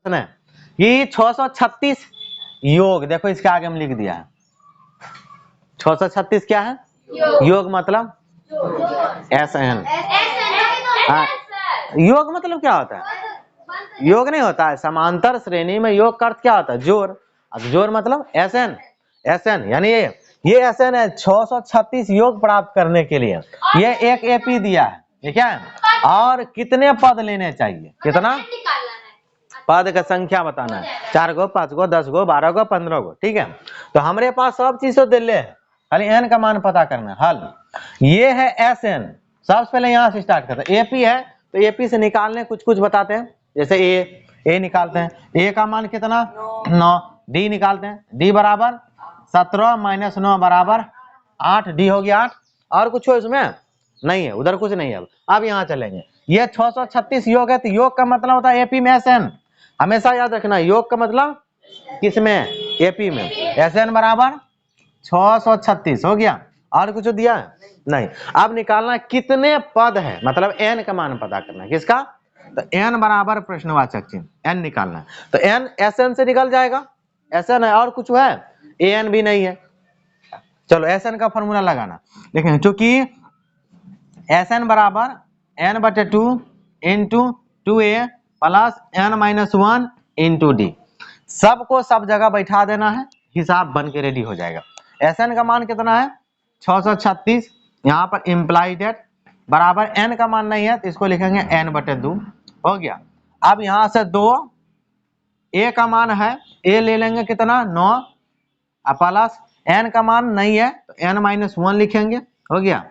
कि 636 योग, देखो इसके आगे हम लिख दिया है 636 क्या है योग मतलब SN। योग मतलब क्या होता है? योग नहीं होता है, समांतर श्रेणी में योग का अर्थ क्या होता है? जोड़। अब जोड़ मतलब SN। SN यानी ये SN है 636 योग प्राप्त करने के लिए। ये एक AP दिया है, ये क्या है? और कितने पद लेने चाहिए? कितना पद का संख्या बताना है, 4 गो 5 गो 10 गो 12 गो 15 गो, ठीक है। तो हमारे पास सब चीज तो दिले है, खाली n का मान पता करना है। हल ये है SN। सबसे पहले यहाँ से स्टार्ट करते हैं। AP है तो AP से निकालने कुछ कुछ बताते हैं, जैसे A निकालते हैं, A का मान कितना 9। D निकालते हैं, D बराबर 17 - 9 बराबर 8, D हो गया 8। और कुछ हो इसमें नहीं है, उधर कुछ नहीं है। अब यहाँ चलेंगे, ये 636 योग है तो योग का मतलब होता है AP में SN। हमेशा याद रखना योग का मतलब किसमें? AP में। SN बराबर 636 हो गया। और कुछ दिया है नहीं। अब निकालना कितने पद है, मतलब n का मान पता करना है। किसका? तो n बराबर प्रश्नवाचक चिन्ह n निकालना है। तो n SN से निकल जाएगा, SN है। और कुछ है? AN भी नहीं है। चलो SN का फॉर्मूला लगाना, लेकिन चूंकि SN बराबर n/2 into 2A plus n-1 into D। सबको सब जगह बैठा देना है, हिसाब बन के रेडी हो जाएगा। SN का मान कितना है 636, यहाँ पर इम्प्लाइड डेट बराबर n का मान नहीं है तो इसको लिखेंगे n/2 हो गया। अब यहाँ से 2 A का मान है, A ले लेंगे कितना 9 प्लस n का मान नहीं है तो n-1 लिखेंगे हो गया।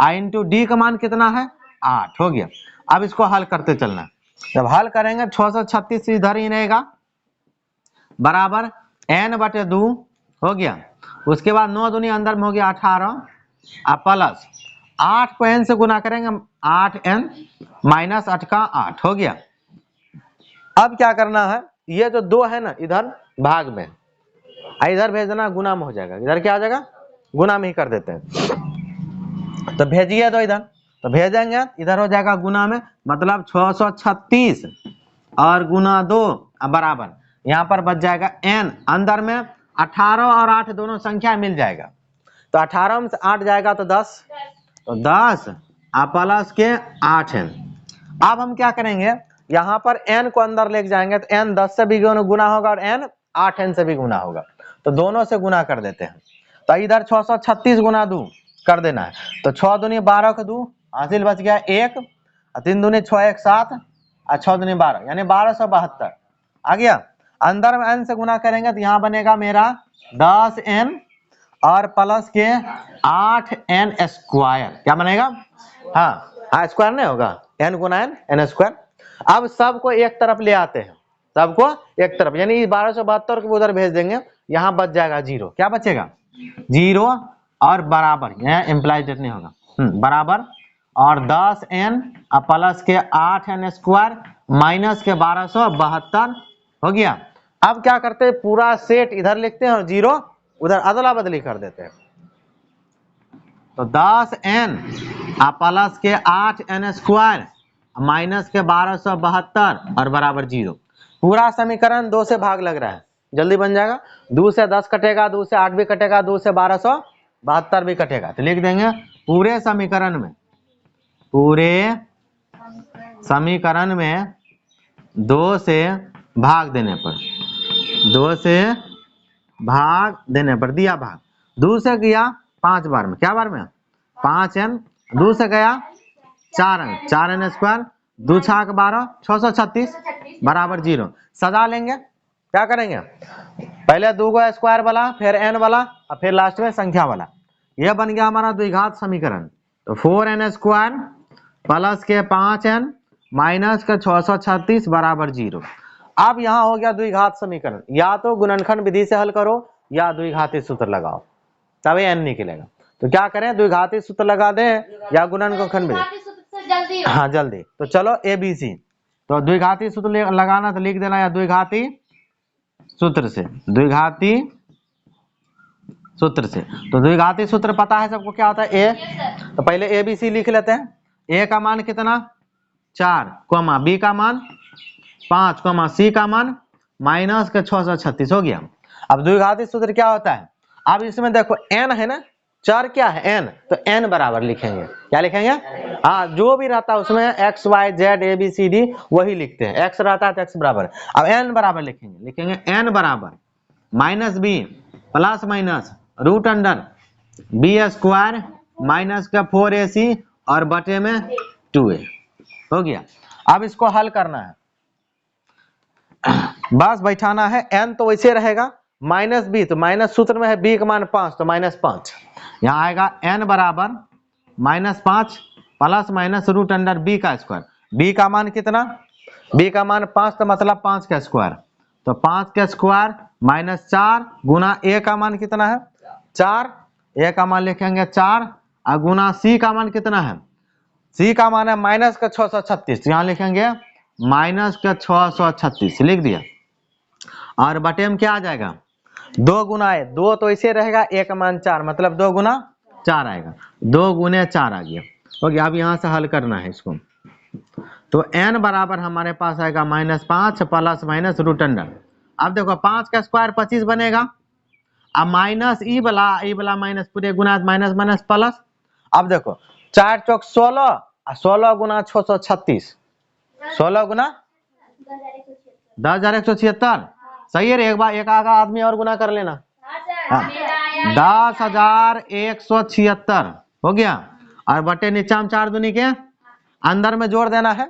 इंटू D का मान कितना है 8 हो गया। अब इसको हल करते चलना, जब हल करेंगे 636 इधर ही रहेगा बराबर n/2 हो गया। उसके बाद 9 दूनी अंदर में हो गया 18 प्लस 8 को n से गुना करेंगे 8n - 8 का 8 हो गया। अब क्या करना है, ये जो 2 है ना इधर भाग में, इधर भेज देना गुना में हो जाएगा। इधर क्या आ जाएगा गुना में ही कर देते हैं। तो भेजिए तो इधर, तो भेजेंगे इधर हो जाएगा गुना में, मतलब 636 और गुना 2 बराबर यहाँ पर बच जाएगा n। अंदर में 18 और 8 दोनों संख्या मिल जाएगा, तो 18 में से 8 जाएगा तो 10, तो 10 प्लस के 8n। अब हम क्या करेंगे, यहाँ पर n को अंदर लेके जाएंगे तो n 10 से भी गुना होगा और n 8n से भी गुना होगा, तो दोनों से गुना कर देते हैं। तो इधर 636 गुना 2 कर देना है, तो 6 दूनी 12 का 2 हासिल बच गया 1, 3 दूनी 6 1 7 और 6 दूनी 12 यानी 1272 आ गया। अंदर में n से गुना करेंगे तो यहाँ बनेगा मेरा 10n और प्लस के 8n स्क्वायर। क्या बनेगा? हाँ स्क्वायर नहीं होगा, n गुना n स्क्वायर। अब सबको एक तरफ ले आते हैं, सबको एक तरफ, यानी 1272 को उधर भेज देंगे, यहाँ बच जाएगा 0। क्या बचेगा 0 और बराबर, यहाँ इम्प्लाइड नहीं होगा बराबर और 10n प्लस के 8n स्क्वायर माइनस के 1272 हो गया। अब क्या करते हैं, पूरा सेट इधर लिखते हैं और 0 उधर अदला बदली कर देते हैं। तो 10n प्लस के 8n स्क्वायर माइनस के 1272 और बराबर 0। पूरा समीकरण 2 से भाग लग रहा है, जल्दी बन जाएगा। 2 से 10 कटेगा, 2 से 8 भी कटेगा, 2 से 1272 भी कटेगा, तो लिख देंगे पूरे समीकरण में, पूरे समीकरण में 2 से भाग देने पर, 2 से भाग देने पर दिया भाग, 2 से गया 5 बार में, क्या बार में 5n, 2 से गया 4n, 4n स्क्वायर 2 छाक 12 636 बराबर 0। सजा लेंगे, क्या करेंगे पहले 2 को स्क्वायर वाला, फिर n वाला और फिर लास्ट में संख्या वाला। यह बन गया हमारा द्विघात समीकरण। तो 4n स्क्वायर प्लस के 5n माइनस के 636 बराबर 0। अब यहाँ हो गया द्विघात समीकरण, या तो गुणनखंड विधि से हल करो या द्विघाती सूत्र लगाओ तभी n निकलेगा। तो क्या करें, द्विघाती सूत्र लगा दें या गुणनखंड विधि? हाँ जल्दी। तो चलो ABC, तो द्विघाती सूत्र लगाना तो लिख देना या द्विघाती सूत्र से, द्विघाती सूत्र से। तो द्विघाती सूत्र पता है सबको क्या होता है A, तो पहले ABC लिख लेते हैं। A का मान कितना 4, B का मान 5 कॉमा सी का मान माइनस के 636 हो गया। अब द्विघाती सूत्र क्या होता है, अब इसमें देखो n है ना, चर क्या है n, तो n बराबर लिखेंगे, क्या लिखेंगे, हाँ जो भी रहता है उसमें x y z a b c d वही लिखते हैं, x रहता है तो x बराबर, अब n बराबर लिखेंगे n बराबर minus B plus minus root under B square minus का 4ac और बटे में 2a हो गया। अब इसको हल करना है, बस बैठाना है, n तो वैसे रहेगा माइनस बी, तो माइनस सूत्र में है b का मान 5 तो -5, यहाँ आएगा n बराबर -5 plus minus root under b का स्क्वायर, b का मान कितना, b का मान 5 तो मतलब 5 का स्क्वायर, तो 5 का स्क्वायर -4 गुना a का मान कितना है 4, a का मान लिखेंगे 4 और गुना c का मान कितना है, c का मान है माइनस का 636, यहाँ लिखेंगे माइनस का 636 लिख दिया, और बटे में क्या आ जाएगा 2 गुना है, 2 तो ऐसे रहेगा, एक मान 4 मतलब 2 गुना 4 आएगा, 2 गुने 4 आ गया हो गया। अब यहाँ से हल करना है इसको, तो n बराबर हमारे पास आएगा -5 प्लस माइनस रूट अंडर, अब देखो 5 का स्क्वायर 25 बनेगा, अब माइनस ई वाला माइनस पूरे गुना माइनस माइनस प्लस, अब देखो 4 चौक 16 और 16 गुना 636, 16 गुना 10,176 सही है रे, एक बार एक आगा आदमी और गुना कर लेना, 10,176 हो गया, और बटे नीचा में 4 दूनी के अंदर में जोड़ देना है,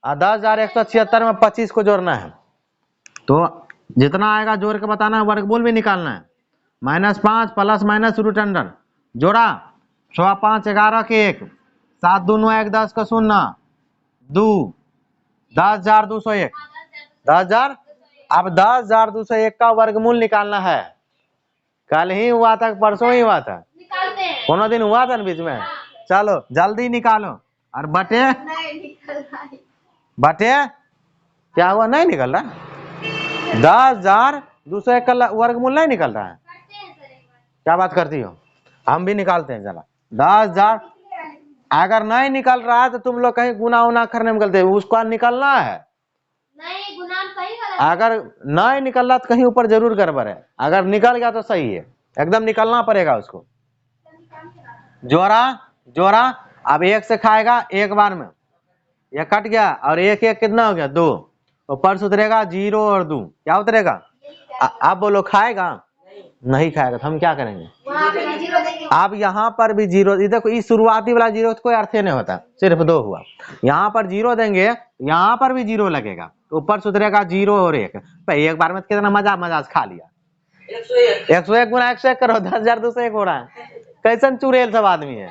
10,176 में 25 को जोड़ना है, तो जितना आएगा जोड़ के बताना है, वर्गमूल भी निकालना है, -5 प्लस माइनस रूट अंडर जोड़ा 6 5 11 के 1 7 2 9 1 10 का 0 2 10,201 10,000, अब 10,201 का वर्गमूल निकालना है, कल ही हुआ था परसों ही हुआ था, कोनो दिन हुआ था ना बीच में, चलो जल्दी निकालो, और बटे बटे क्या हुआ, नहीं निकल रहा, 10,201 का वर्गमूल नहीं निकल रहा है, क्या बात करती हो, हम भी निकालते हैं चला, 10,000 अगर नहीं निकल रहा है तो तुम लोग कहीं गुना उना करने में गलती है, उसको निकलना है, नहीं गुना सही है, अगर नहीं निकल रहा तो कहीं ऊपर जरूर गड़बड़ है, अगर निकल गया तो सही है, एकदम निकलना पड़ेगा उसको, जोड़ा जोड़ा, अब 1 से खाएगा एक बार में, ये कट गया और 1 1 कितना हो गया 2, ऊपर से उतरेगा 0 और 2 क्या उतरेगा, आप बोलो खाएगा, नहीं खाएगा तो हम क्या करेंगे, अब यहाँ पर भी 0, देखो इस शुरुआती वाला 0 तो कोई अर्थ नहीं होता, सिर्फ 2 हुआ, यहाँ पर 0 देंगे, यहाँ पर भी 0 लगेगा, ऊपर से उतरेगा 0 और 1, एक बार में कितना मजा खा लिया, 101 गुना 101 करो 10,201 हो रहा है, कैसन चुड़ैल सब आदमी है,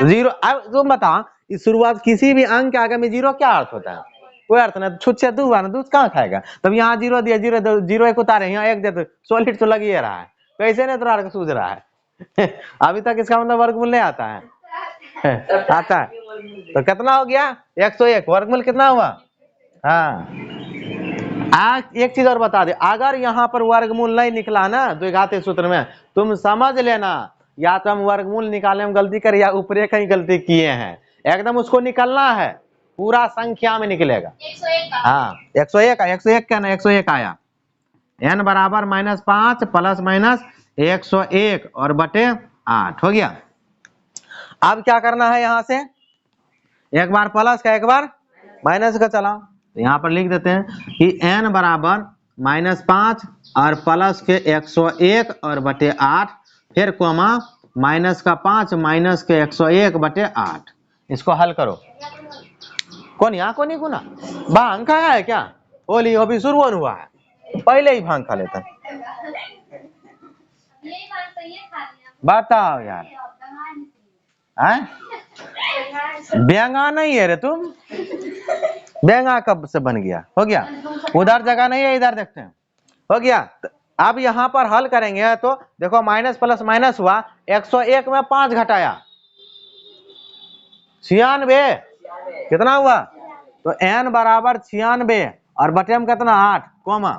0, अब तुम बताओ इस शुरुआत किसी भी अंक के आगे में 0 क्या अर्थ होता है, कोई अर्थ नहीं, छुट से दूध ना दूध कहाँ खाएगा, तब यहाँ 0 दिया 0 1 उतारे, यहाँ 1 दे तो सॉलिड तो लग ही रहा है, कैसे नहीं तुरार सूझ रहा है अभी तक इसका मतलब वर्गमूल नहीं आता है आता है, तो कितना हो गया 101, वर्गमूल कितना हुआ, हाँ एक चीज और बता दे, अगर यहाँ पर वर्गमूल नहीं निकला ना द्विघाती सूत्र में, तुम समझ लेना या तो हम वर्गमूल निकालने में गलती करें या ऊपरे कहीं गलती किए हैं, एकदम उसको निकलना है, पूरा संख्या में निकलेगा, 101 हाँ 101 का ना 101 आया, n बराबर -5 प्लस माइनस 101 और बटे 8 हो गया। अब क्या करना है, यहाँ से एक बार प्लस का एक बार माइनस का चला, तो यहाँ पर लिख देते हैं कि n बराबर -5 और प्लस के 101 और बटे 8, फिर कोमा माइनस का 5 माइनस के 101 बटे 8, इसको हल करो, कौन यहाँ को नहीं गुना भांग खाया है क्या, होली अभी शुरू हुआ है, पहले ही भांग खा लेता, बताओ यार, बेंगा नहीं है रे तुम, बेंगा कब से बन गया, हो गया, उधर जगह नहीं है, इधर देखते हैं, हो गया। अब यहाँ पर हल करेंगे तो देखो माइनस प्लस माइनस हुआ, 101 में 5 घटाया 96, कितना हुआ, तो n बराबर 96 और बटे में कितना 8, कोमा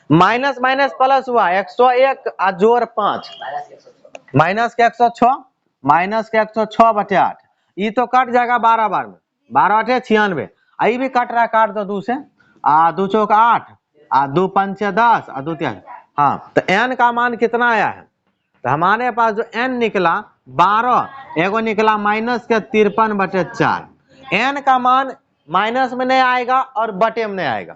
माइनस माइनस प्लस हुआ 101 जोड़ 5 माइनस के 106 माइनस के 106 बटे 8, ये तो कट जाएगा 12 बार में, 12 8 96, आई भी कट रहा है, काट दो 2 से। 2 चौक 8, 2 पंच 10, 2 3। हाँ, तो n का मान कितना आया है? तो हमारे पास जो n निकला 12, एगो निकला माइनस के 53/4। n का मान माइनस में नहीं आएगा और बटे में नहीं आएगा,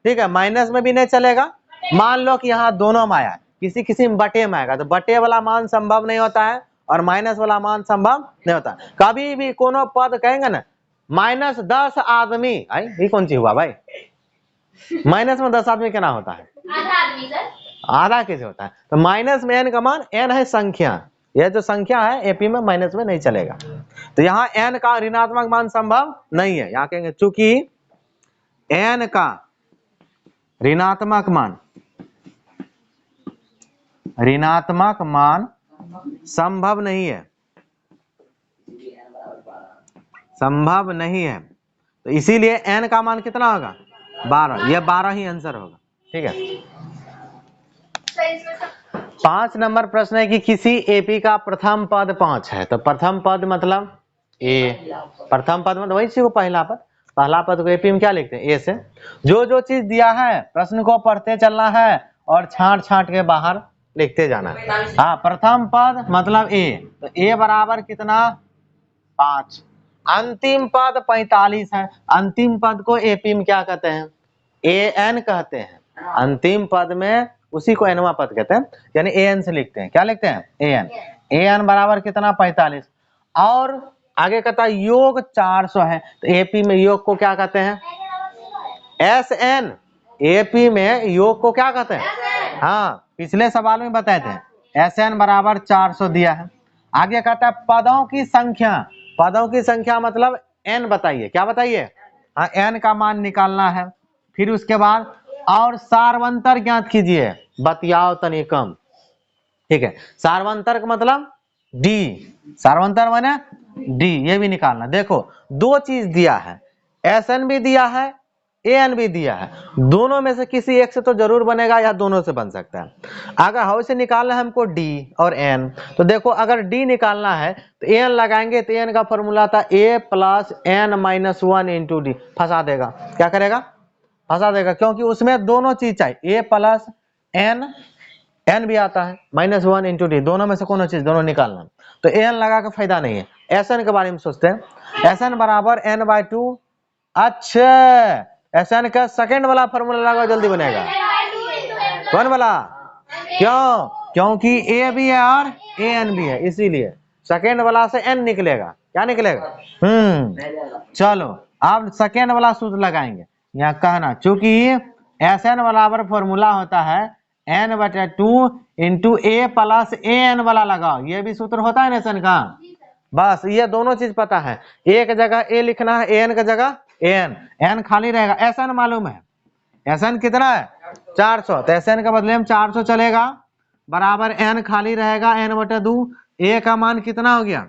ठीक है, माइनस में भी नहीं चलेगा। मान लो कि यहाँ दोनों में आया, किसी किसी में बटे में आएगा, तो बटे वाला मान संभव नहीं होता है और माइनस वाला मान संभव नहीं होता। कभी भी कोनो पद कहेंगे ना -10 आदमी, ये कौन चीज हुआ भाई? माइनस में 10 आदमी क्या होता है? आधा आदमी सर। आधा कैसे होता है? तो माइनस में n का मान, n है संख्या, यह जो संख्या है एपी में माइनस में नहीं चलेगा। तो यहाँ n का ऋणात्मक मान संभव नहीं है। यहाँ कहेंगे चूंकि n का ऋणात्मक मान संभव नहीं है, संभव नहीं है, तो इसीलिए n का मान कितना होगा? 12। यह 12 ही आंसर होगा, ठीक है। 5 नंबर प्रश्न है कि किसी एपी का प्रथम पद 5 है, तो प्रथम पद मतलब ए, प्रथम पद मतलब वही चीज पहला पद, पहला पद को एपी में क्या लिखते हैं? ए से। जो चीज दिया है प्रश्न को पढ़ते चलना है और छांट के बाहर लिखते जाना है। हाँ, प्रथम पद मतलब ए, तो ए बराबर कितना? 5। अंतिम पद 45 है, अंतिम पद को एपी में क्या कहते हैं? एन कहते हैं। अंतिम पद में उसी को एनवा पद कहते हैं, यानी एन से लिखते हैं। क्या लिखते हैं? एन। एन बराबर कितना? 45। और आगे कहता है योग 400 है, तो एपी में योग को क्या कहते हैं? S N. एपी में योग को क्या कहते हैं? हाँ, पिछले सवाल में बताए थे, एस एन बराबर 400 दिया है। आगे कहता है पदों की संख्या, पदों की संख्या मतलब एन बताइए। क्या बताइए? हाँ, एन का मान निकालना है। फिर उसके बाद और सार्वंतर ज्ञात कीजिए, बतियाओ तनी कम, ठीक है। सार्वंतर का मतलब डी, सार्वंतर माने डी, ये भी निकालना। देखो 2 चीज दिया है, एस एन भी दिया है, एन भी दिया है, दोनों में से किसी एक से तो जरूर बनेगा या दोनों से बन सकता है। अगर हाउ से निकालना है हमको डी और एन, तो देखो अगर डी निकालना है तो एन लगाएंगे, तो एन का फॉर्मूला था a + n - 1 × d। फंसा देगा, क्या करेगा? फंसा देगा, क्योंकि उसमें दोनों चीज चाहिए, a + n, n भी आता है, -1 × d, दोनों में से कोनो चीज, दोनों निकालना। तो एन लगा के फायदा नहीं है। एस एन के बारे में सोचते हैं, एस एन बराबर n/2। अच्छा, एस एन का सेकंड वाला फॉर्मूला लगाओ, जल्दी बनेगा। कौन वाला? क्यों? क्योंकि ए भी है और ए एन भी है, इसीलिए सेकंड वाला से एन निकलेगा। क्या निकलेगा? चलो अब सेकंड वाला सूत्र लगाएंगे। यहाँ कहना चूंकि एस एन बराबर फॉर्मूला होता है n/2 × a + an वाला लगाओ, ये भी सूत्र होता है ना एस एन का। बस ये दोनों चीज पता है, एक जगह ए लिखना है, एन का जगह एन, एन खाली रहेगा। एस एन मालूम है, एस एन कितना है? 400, तो एस एन के बदले में 400 चलेगा, बराबर एन खाली रहेगा, n/2। ए का मान कितना हो गया?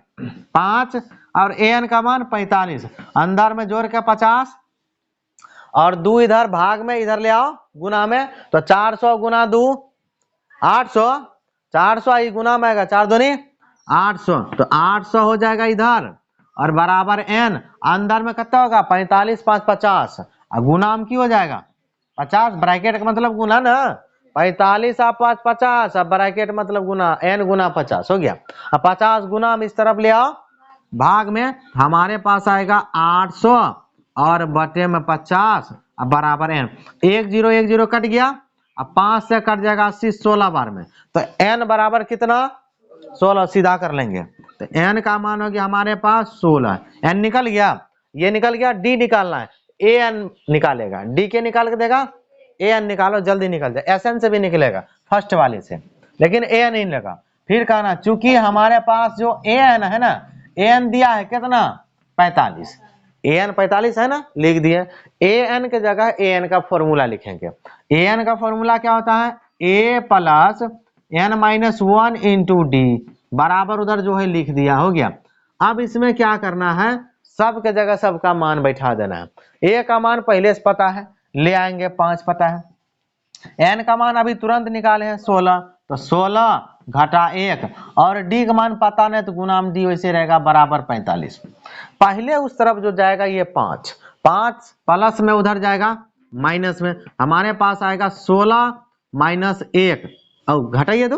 5 और एन का मान 45, अंदर में जोड़ के 50 और 2 इधर भाग में, इधर ले आओ गुना में, तो 400 गुना 2 800, 400 ही गुना में आएगा, 4 दूनी 800, तो 800 हो जाएगा इधर और बराबर n, अंदर में कितना होगा? 45 5 50, और गुना में क्यों हो जाएगा? 50, ब्रैकेट का मतलब गुना ना, 45 और 5 50, अब ब्रैकेट मतलब गुना, n गुना 50 हो गया। अब 50 गुना हम इस तरफ ले आओ भाग में, हमारे पास आएगा 800 और बटे में 50 अब बराबर n। 1 0 1 0 कट गया, अब 5 से कट जाएगा 80, 16 बार में, तो n बराबर कितना? 16, सीधा कर लेंगे, तो n का मान हो गया हमारे पास 16। n निकल गया, ये निकल गया, d निकालना है, an निकालेगा, d के निकाल के देगा, an निकालो, जल्दी निकल जाए। एसएन से भी निकलेगा फर्स्ट वाले से, लेकिन an नहीं लगा। फिर कहना चूंकि हमारे पास जो an है ना, an दिया है कितना? 45, an 45 है ना, लिख दिए। an के जगह an का फॉर्मूला लिखेंगे। an का फॉर्मूला क्या होता है? a + n - 1 × d, बराबर उधर जो है लिख दिया, हो गया। अब इसमें क्या करना है? सब के जगह सबका मान बैठा देना है। a का मान पहले से पता है, ले आएंगे, 5 पता है। n का मान अभी तुरंत निकाले हैं 16, तो 16 घटा 1 और डी का मान पता नहीं तो गुणाम डी वैसे रहेगा बराबर 45। पहले उस तरफ जो जाएगा ये 5 प्लस में उधर जाएगा माइनस में, हमारे पास आएगा 16 माइनस 1 और घटाइए तो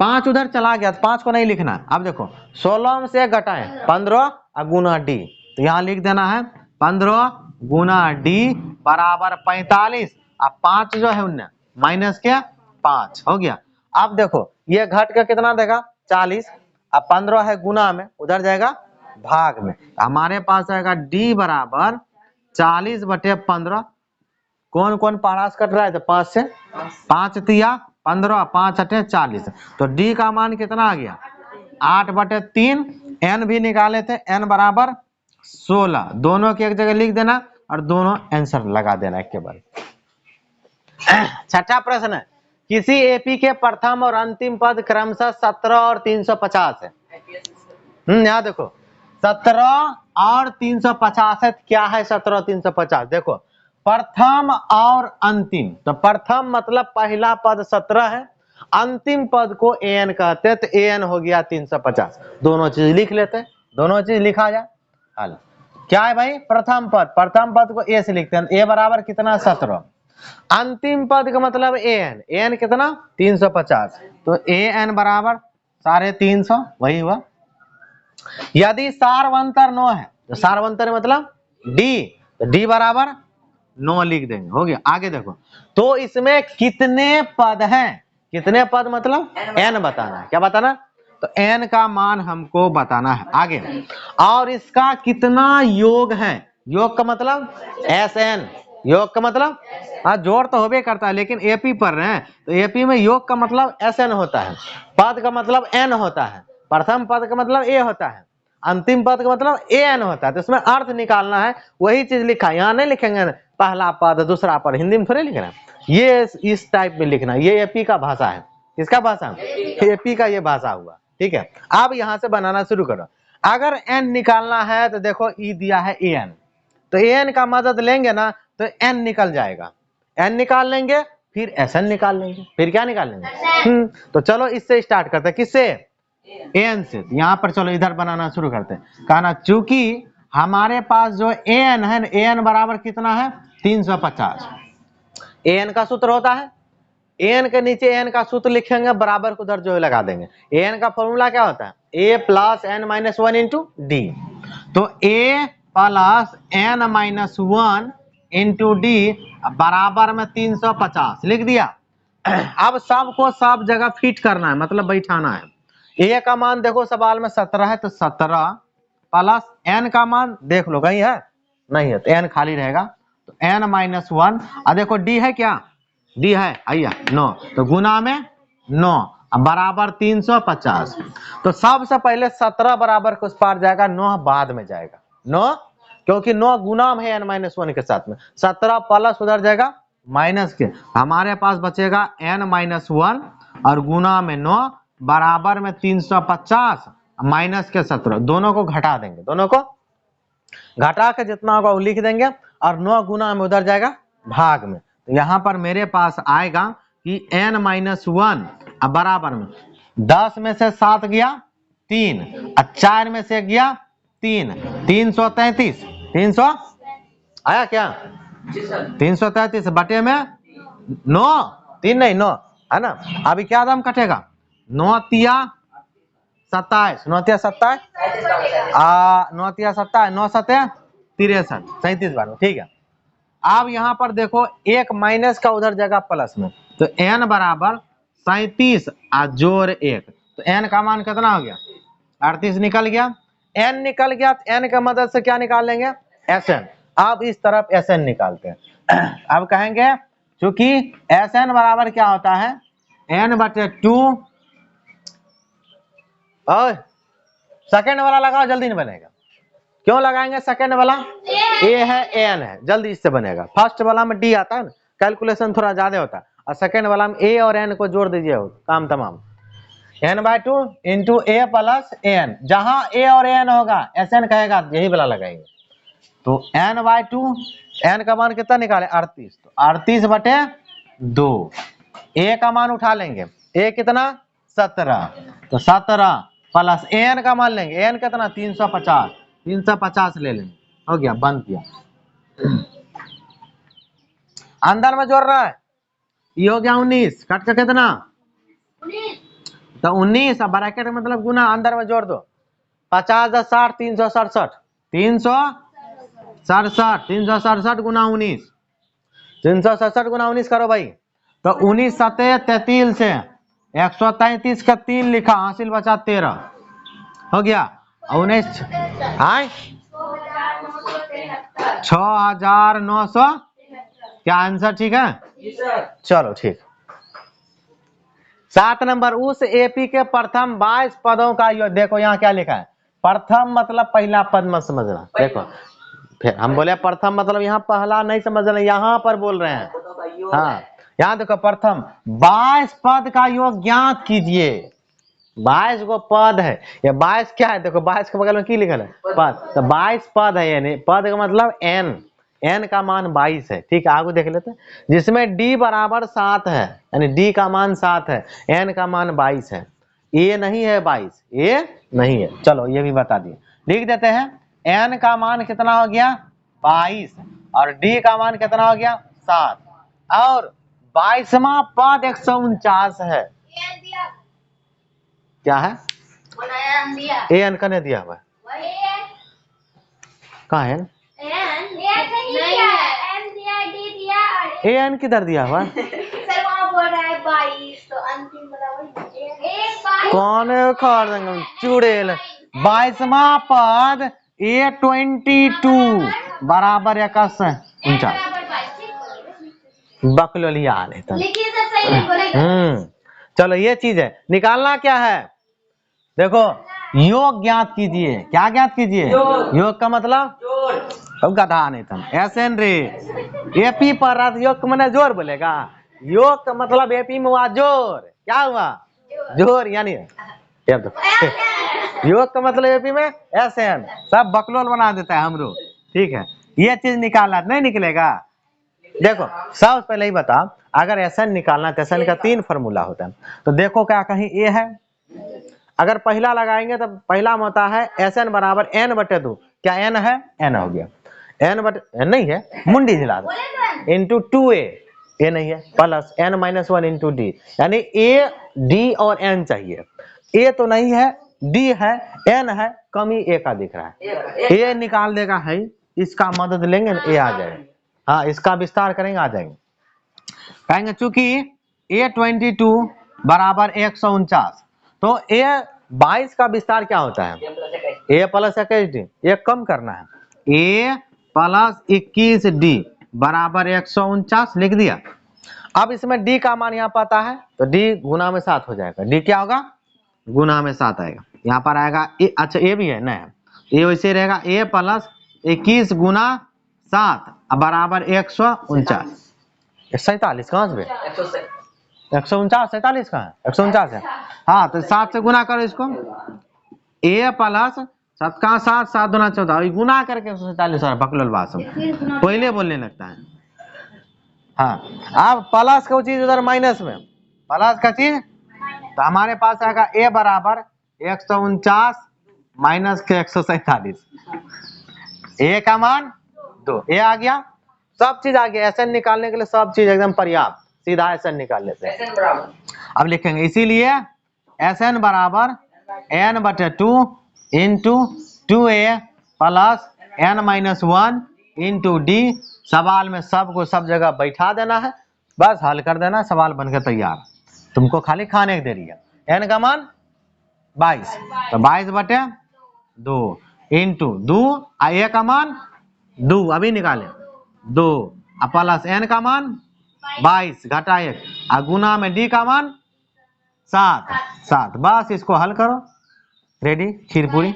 5 उधर चला गया तो 5 को नहीं लिखना। अब देखो 16 में से 1 घटाएं 15 और गुना डी, तो यहाँ लिख देना है 15 गुना डी बराबर 45। अब 5 जो है उन्हें माइनस क्या 5 हो गया। अब देखो ये घट के कितना देगा 40, अब 15 है गुना में उधर जाएगा भाग में, हमारे पास आएगा डी बराबर 40/15। कौन कौन पारास कट रहा है तो 5 से 5 तिया 15 5 अठे 40, तो डी का मान कितना आ गया 8/3। एन भी निकाले थे एन बराबर 16, दोनों की एक जगह लिख देना और दोनों आंसर लगा देना एक के बाद। छठा प्रश्न है किसी एपी के प्रथम और अंतिम पद क्रमशः 17 और 350 है। यहाँ देखो 17 और 350 है, क्या है 17 और 350? देखो प्रथम और अंतिम, तो प्रथम मतलब पहला पद 17 है, अंतिम पद को एन कहते हैं, तो एन हो गया 350। दोनों चीज लिख लेते हैं, दोनों चीज लिखा जाए। हल क्या है भाई प्रथम पद को ए से लिखते हैं, ए बराबर कितना 17, अंतिम पद का मतलब एन, एन कितना 350, तो ए एन बराबर 350 वही हुआ। यदि सारवंतर 9 है तो सारवंतर मतलब डी, तो डी बराबर 9 लिख देंगे, हो गया। आगे देखो तो इसमें कितने पद हैं, कितने पद मतलब एन बताना है, क्या बताना, तो एन का मान हमको बताना है आगे। और इसका कितना योग है, योग का मतलब एस एन, योग का मतलब जोड़ तो होबे करता है, लेकिन एपी पढ़ रहे हैं तो एपी में योग का मतलब एस एन होता है, पद का मतलब एन होता है, प्रथम पद का मतलब ए होता है, अंतिम पद का मतलब ए एन होता है, तो इसमें अर्थ निकालना है, वही चीज लिखा है। यहाँ नहीं लिखेंगे पहला पद दूसरा पद, हिंदी में थोड़े लिखना है, ये इस टाइप में लिखना, ये एपी का भाषा है। किसका भाषा? एपी का ये भाषा हुआ, ठीक है। अब यहाँ से बनाना शुरू करो। अगर एन निकालना है तो देखो ई दिया है ए एन, तो ए एन का मदद लेंगे ना तो एन निकल जाएगा, एन निकाल लेंगे फिर एस एन निकाल लेंगे, फिर क्या निकाल लेंगे तो चलो इससे स्टार्ट करते हैं, किससे एन से। यहाँ पर चलो इधर बनाना शुरू करते हैं। कहना चूंकि हमारे पास जो एन है, एन बराबर कितना है 350, एन का सूत्र होता है, एन के नीचे एन का सूत्र लिखेंगे, बराबर को उधर जो है लगा देंगे। एन का फॉर्मूला क्या होता है a plus n minus 1 into d, तो a plus n minus 1 into d बराबर में 350 लिख दिया। अब सबको सब जगह फिट करना है, मतलब बैठाना है। ए का मान देखो सवाल में 17 है, तो 17 प्लस एन का मान देख लो कहीं है नहीं है, तो एन खाली रहेगा, तो एन माइनस 1, और देखो डी है क्या, डी है आइया 9, तो गुना में 9 बराबर 350। तो सबसे पहले 17 बराबर को उस पार जाएगा, 9 बाद में जाएगा, 9 क्योंकि 9 गुना में है एन माइनस 1 के साथ में, 17 प्लस उधर जाएगा माइनस के, हमारे पास बचेगा एन माइनस 1 और गुना में 9 बराबर में 350 माइनस के 17, दोनों को घटा देंगे, दोनों को घटा के जितना होगा वो लिख देंगे, और 9 गुना में उधर जाएगा भाग में, तो यहाँ पर मेरे पास आएगा कि n माइनस 1 बराबर में 10 में से 7 गया 3, 4 में से गया 3, 333, 300 आया क्या 333 बटे में 9, 3 नहीं 9 है ना। अभी क्या दाम कटेगा 9 तिया 27, 9 तिया 27, 9 तिया 27, 9 सत्या 63, 37 बार में, ठीक है। अब यहाँ पर देखो एक माइनस का उधर जगह प्लस में, तो n बराबर 37 जोड़ 1, तो n का मान कितना हो गया 38 निकल गया, n निकल गया, तो n का मदद से क्या निकाल लेंगे Sn। अब इस तरफ Sn निकालते हैं। अब कहेंगे चूंकि Sn बराबर क्या होता है n/2, और सेकेंड वाला लगाओ जल्दी नहीं बनेगा, क्यों लगाएंगे सेकेंड वाला, ए है एन है जल्दी इससे बनेगा, फर्स्ट वाला में डी आता है ना, कैलकुलेशन थोड़ा ज्यादा होता है, और सेकेंड वाला में ए और एन को जोड़ दीजिए काम तमाम, n/2 इंटू ए प्लस एन, जहां ए और एन होगा एस एन कहेगा यही वाला लगाएंगे, तो n/2, एन का मान कितना निकाले 38, तो 38/2, ए का मान उठा लेंगे, ए कितना 17, तो 17 प्लस n का मान लेंगे, n कितना 350, 350 ले लेंगे, हो गया, बंद किया। अंदर में जोड़ रहा है, ये हो गया 19, कट का कितना 19, तो 19 अब ब्रैकेट मतलब गुना, अंदर में जोड़ दो, 50 10 60 367, 367 गुना 19, 367 गुना 19 करो भाई, तो 19 7 33 से 133 का 3 लिखा, हासिल बचा 13, हो गया 19 हाँ 6900, क्या आंसर ठीक है? चलो ठीक। 7 नंबर, उस एपी के प्रथम 22 पदों का योग, देखो यहाँ क्या लिखा है, प्रथम मतलब पहला पद मत समझना, देखो फिर हम बोले प्रथम मतलब यहाँ पहला नहीं समझना, यहाँ पर बोल रहे हैं, हाँ यहाँ देखो प्रथम 22 पद का योग ज्ञात कीजिए, 22 को पद है, ये 22 क्या है, देखो 22 के बगल में की लिखल है पद, तो 22 पद है, यानी पद का मतलब n का मान 22 है, ठीक है, आगे देख लेते हैं, जिसमें d बराबर 7 है, यानी d का मान 7 है, n का मान 22 है, a नहीं है 22, a नहीं है, चलो ये भी बता दिए, लिख देते हैं, n का मान कितना हो गया 22 और d का मान कितना हो गया 7, और 22वां पद 149 है, क्या है ए एन का नहीं दिया हुआ, कहाँ है ए एन किधर दिया हुआ, कौन खड़ देंगे चुड़ैल, 22वां पद A22 बराबर 49, बकलोलिया लेता, चलो ये चीज है, निकालना क्या है, देखो योग ज्ञात कीजिए, क्या ज्ञात कीजिए, योग का मतलब अब गधा नहीं था, ऐसे रे एपी पर योग मैंने जोर बोलेगा, योग का मतलब एपी में हुआ जोर, क्या हुआ जोर, यानी योग का मतलब एपी में ऐसे सब बकलोल बना देता है हमरो, ठीक है, ये चीज निकालना नहीं निकलेगा, देखो सबसे पहले ही बता, अगर एसएन निकालना तो एसएन का 3 फॉर्मूला होता है, तो देखो क्या कहीं ए है, अगर पहला लगाएंगे तो पहला में होता है एसएन बराबर n बटे 2, क्या n है, n हो गया, n बटे n नहीं है, मुंडी हिला दो, इंटू 2a, a नहीं है, plus n minus 1 into D, यानी a d और n चाहिए, a तो नहीं है, d है, n है, कमी a का दिख रहा है, a निकाल देगा है, इसका मदद लेंगे a आ जाएगा, हाँ इसका विस्तार करेंगे आ जाएंगे, कहेंगे चूंकि A22 बराबर 149, तो A22 का विस्तार क्या होता है, A प्लस 21D, ये कम करना है, A प्लस 21D बराबर 149 लिख दिया, अब इसमें D का मान यहाँ पता है, तो D गुना में 7 हो जाएगा, D क्या होगा गुना में 7 आएगा, यहाँ पर आएगा A, अच्छा A भी है नहीं, A वैसे रहेगा A प्लस 21 गुना 7 बराबर 149, 47 कहाँ से 149 47 कहाँ है, 149 है, हाँ तो 7 से गुना करो इसको, a प्लस 7 का 7 7 दूना 14, गुना करके 147 और बकलोल बासम पहले बोलने लगता है, हाँ अब प्लस का चीज उधर माइनस में, प्लस का चीज, तो हमारे पास आएगा a बराबर 149 माइनस के 147, a का मान 2, a आ गया, सब चीज आ गया, एसएन निकालने के लिए सब चीज एकदम पर्याप्त, सीधा एसएन निकाल लेते हैं, अब लिखेंगे, इसीलिए एसएन बराबर n बटे 2 into 2a plus n minus 1 into D, सवाल में सबको सब जगह बैठा देना है, बस हल कर देना, सवाल बनकर तैयार, तुमको खाली खाने की देरी है, n का मान 22, तो 22 बटे 2 इंटू 2 a का मान 2 अभी निकाले 2 प्लस n का मान 22 घटा 1 गुना में d का मान 7, बस इसको हल करो, रेडी, खीर पूरी,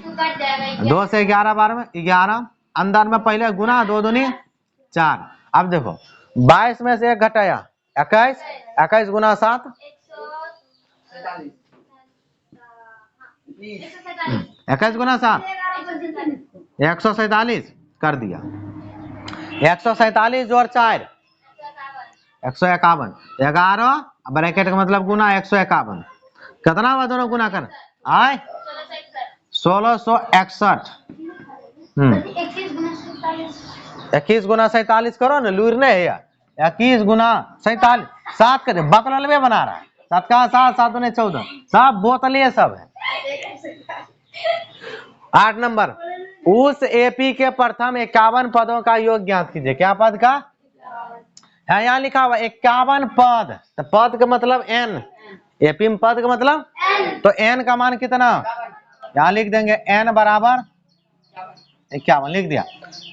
2 से 11 बार में 11, अंदर में पहले गुना 2 दूनी 4, अब देखो 22 में से 1 घटाया 21, 21 गुना 7 21 गुना 7 147 कर दिया, 147 जोड़ 4 151, 11 ब्रैकेट का मतलब गुना 151, कितना हुआ दोनों गुना कर आए 1661। 21 गुना 47 करो ना, लूर नहीं है यार। 21 गुना 47 7 कर बकलवे बना रहा है। 7 का 7 7 ने 14 सब बोतल ये सब है। 8 नंबर, उस एपी के प्रथम 51 पदों का योग ज्ञात कीजिए। क्या पद का है? यहाँ लिखा हुआ 51 पद। तो पद का मतलब n, एपी में पद का मतलब तो n का मान कितना, यहाँ लिख देंगे n बराबर 51 लिख दिया।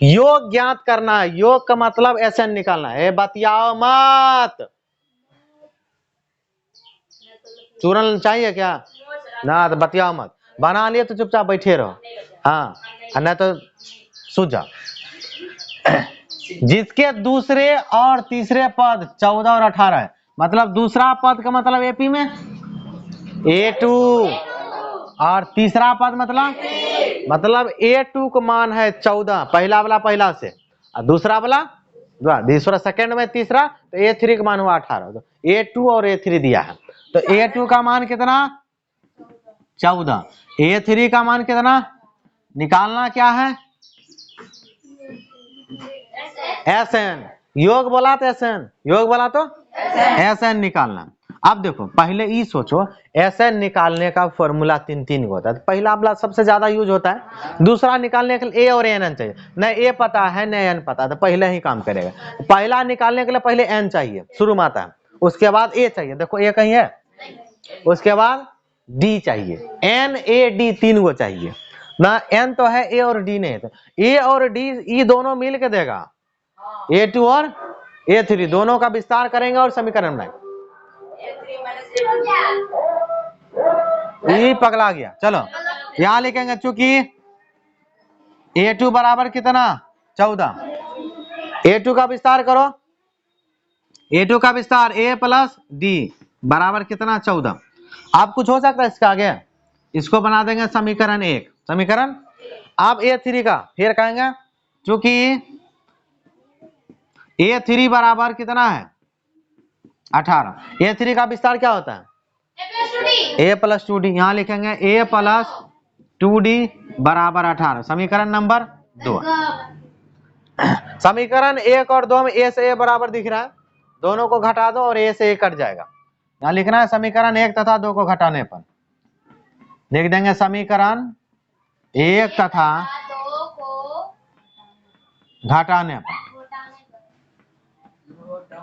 योग ज्ञात करना है, योग का मतलब SN निकालना है। बतियाओ मत, चूरन चाहिए क्या ना, तो बतियाओ मत, बना लिए तो चुपचाप बैठे रहो। हाँ नहीं तो सूझ जाओ। जिसके दूसरे और तीसरे पद 14 और 18 है, मतलब दूसरा पद का मतलब एपी में A2 और तीसरा पद मतलब A2 का मान है 14, पहला वाला पहला से और दूसरा वाला दूसरा सेकंड में तीसरा, तो A3 का मान हुआ 18। तो A2 और A3 दिया है, तो A2 का मान कितना 14, A3 का मान कितना निकालना क्या है SN। योग बोला तो SN, योग बोला तो SN निकालना। अब देखो पहले ये सोचो SN निकालने का फॉर्मूला 3 होता है। तो पहला वाला सबसे ज्यादा यूज होता है, दूसरा निकालने के लिए A और NN चाहिए। नहीं A पता है नहीं N पता है, तो पहले ही काम करेगा। पहला निकालने के लिए पहले N चाहिए, शुरू में आता है, उसके बाद A चाहिए। देखो A कहीं है, उसके बाद D चाहिए, N A D 3 को चाहिए ना। N तो है, A और D नहीं, तो A और D ये दोनों मिल के देगा A2 और A3, दोनों का विस्तार करेंगे और समीकरण बनाएंगे। ये पगला गया। चलो यहां लिखेंगे, चूंकि A2 बराबर कितना 14, A2 का विस्तार करो, A2 का विस्तार A प्लस D बराबर कितना 14। अब कुछ हो सकता है इसका आगे, इसको बना देंगे समीकरण 1, समीकरण। अब A3 का फिर कहेंगे, चूंकि A3 बराबर कितना है 18, A3 का विस्तार क्या होता है A प्लस 2D, यहां लिखेंगे A प्लस 2D बराबर 18, समीकरण नंबर 2। समीकरण 1 और 2 में A से A बराबर दिख रहा है, दोनों को घटा दो और A से A कट जाएगा। यहां लिखना है समीकरण 1 तथा 2 को घटाने पर, लिख देंगे समीकरण 1 तथा घटाने पर,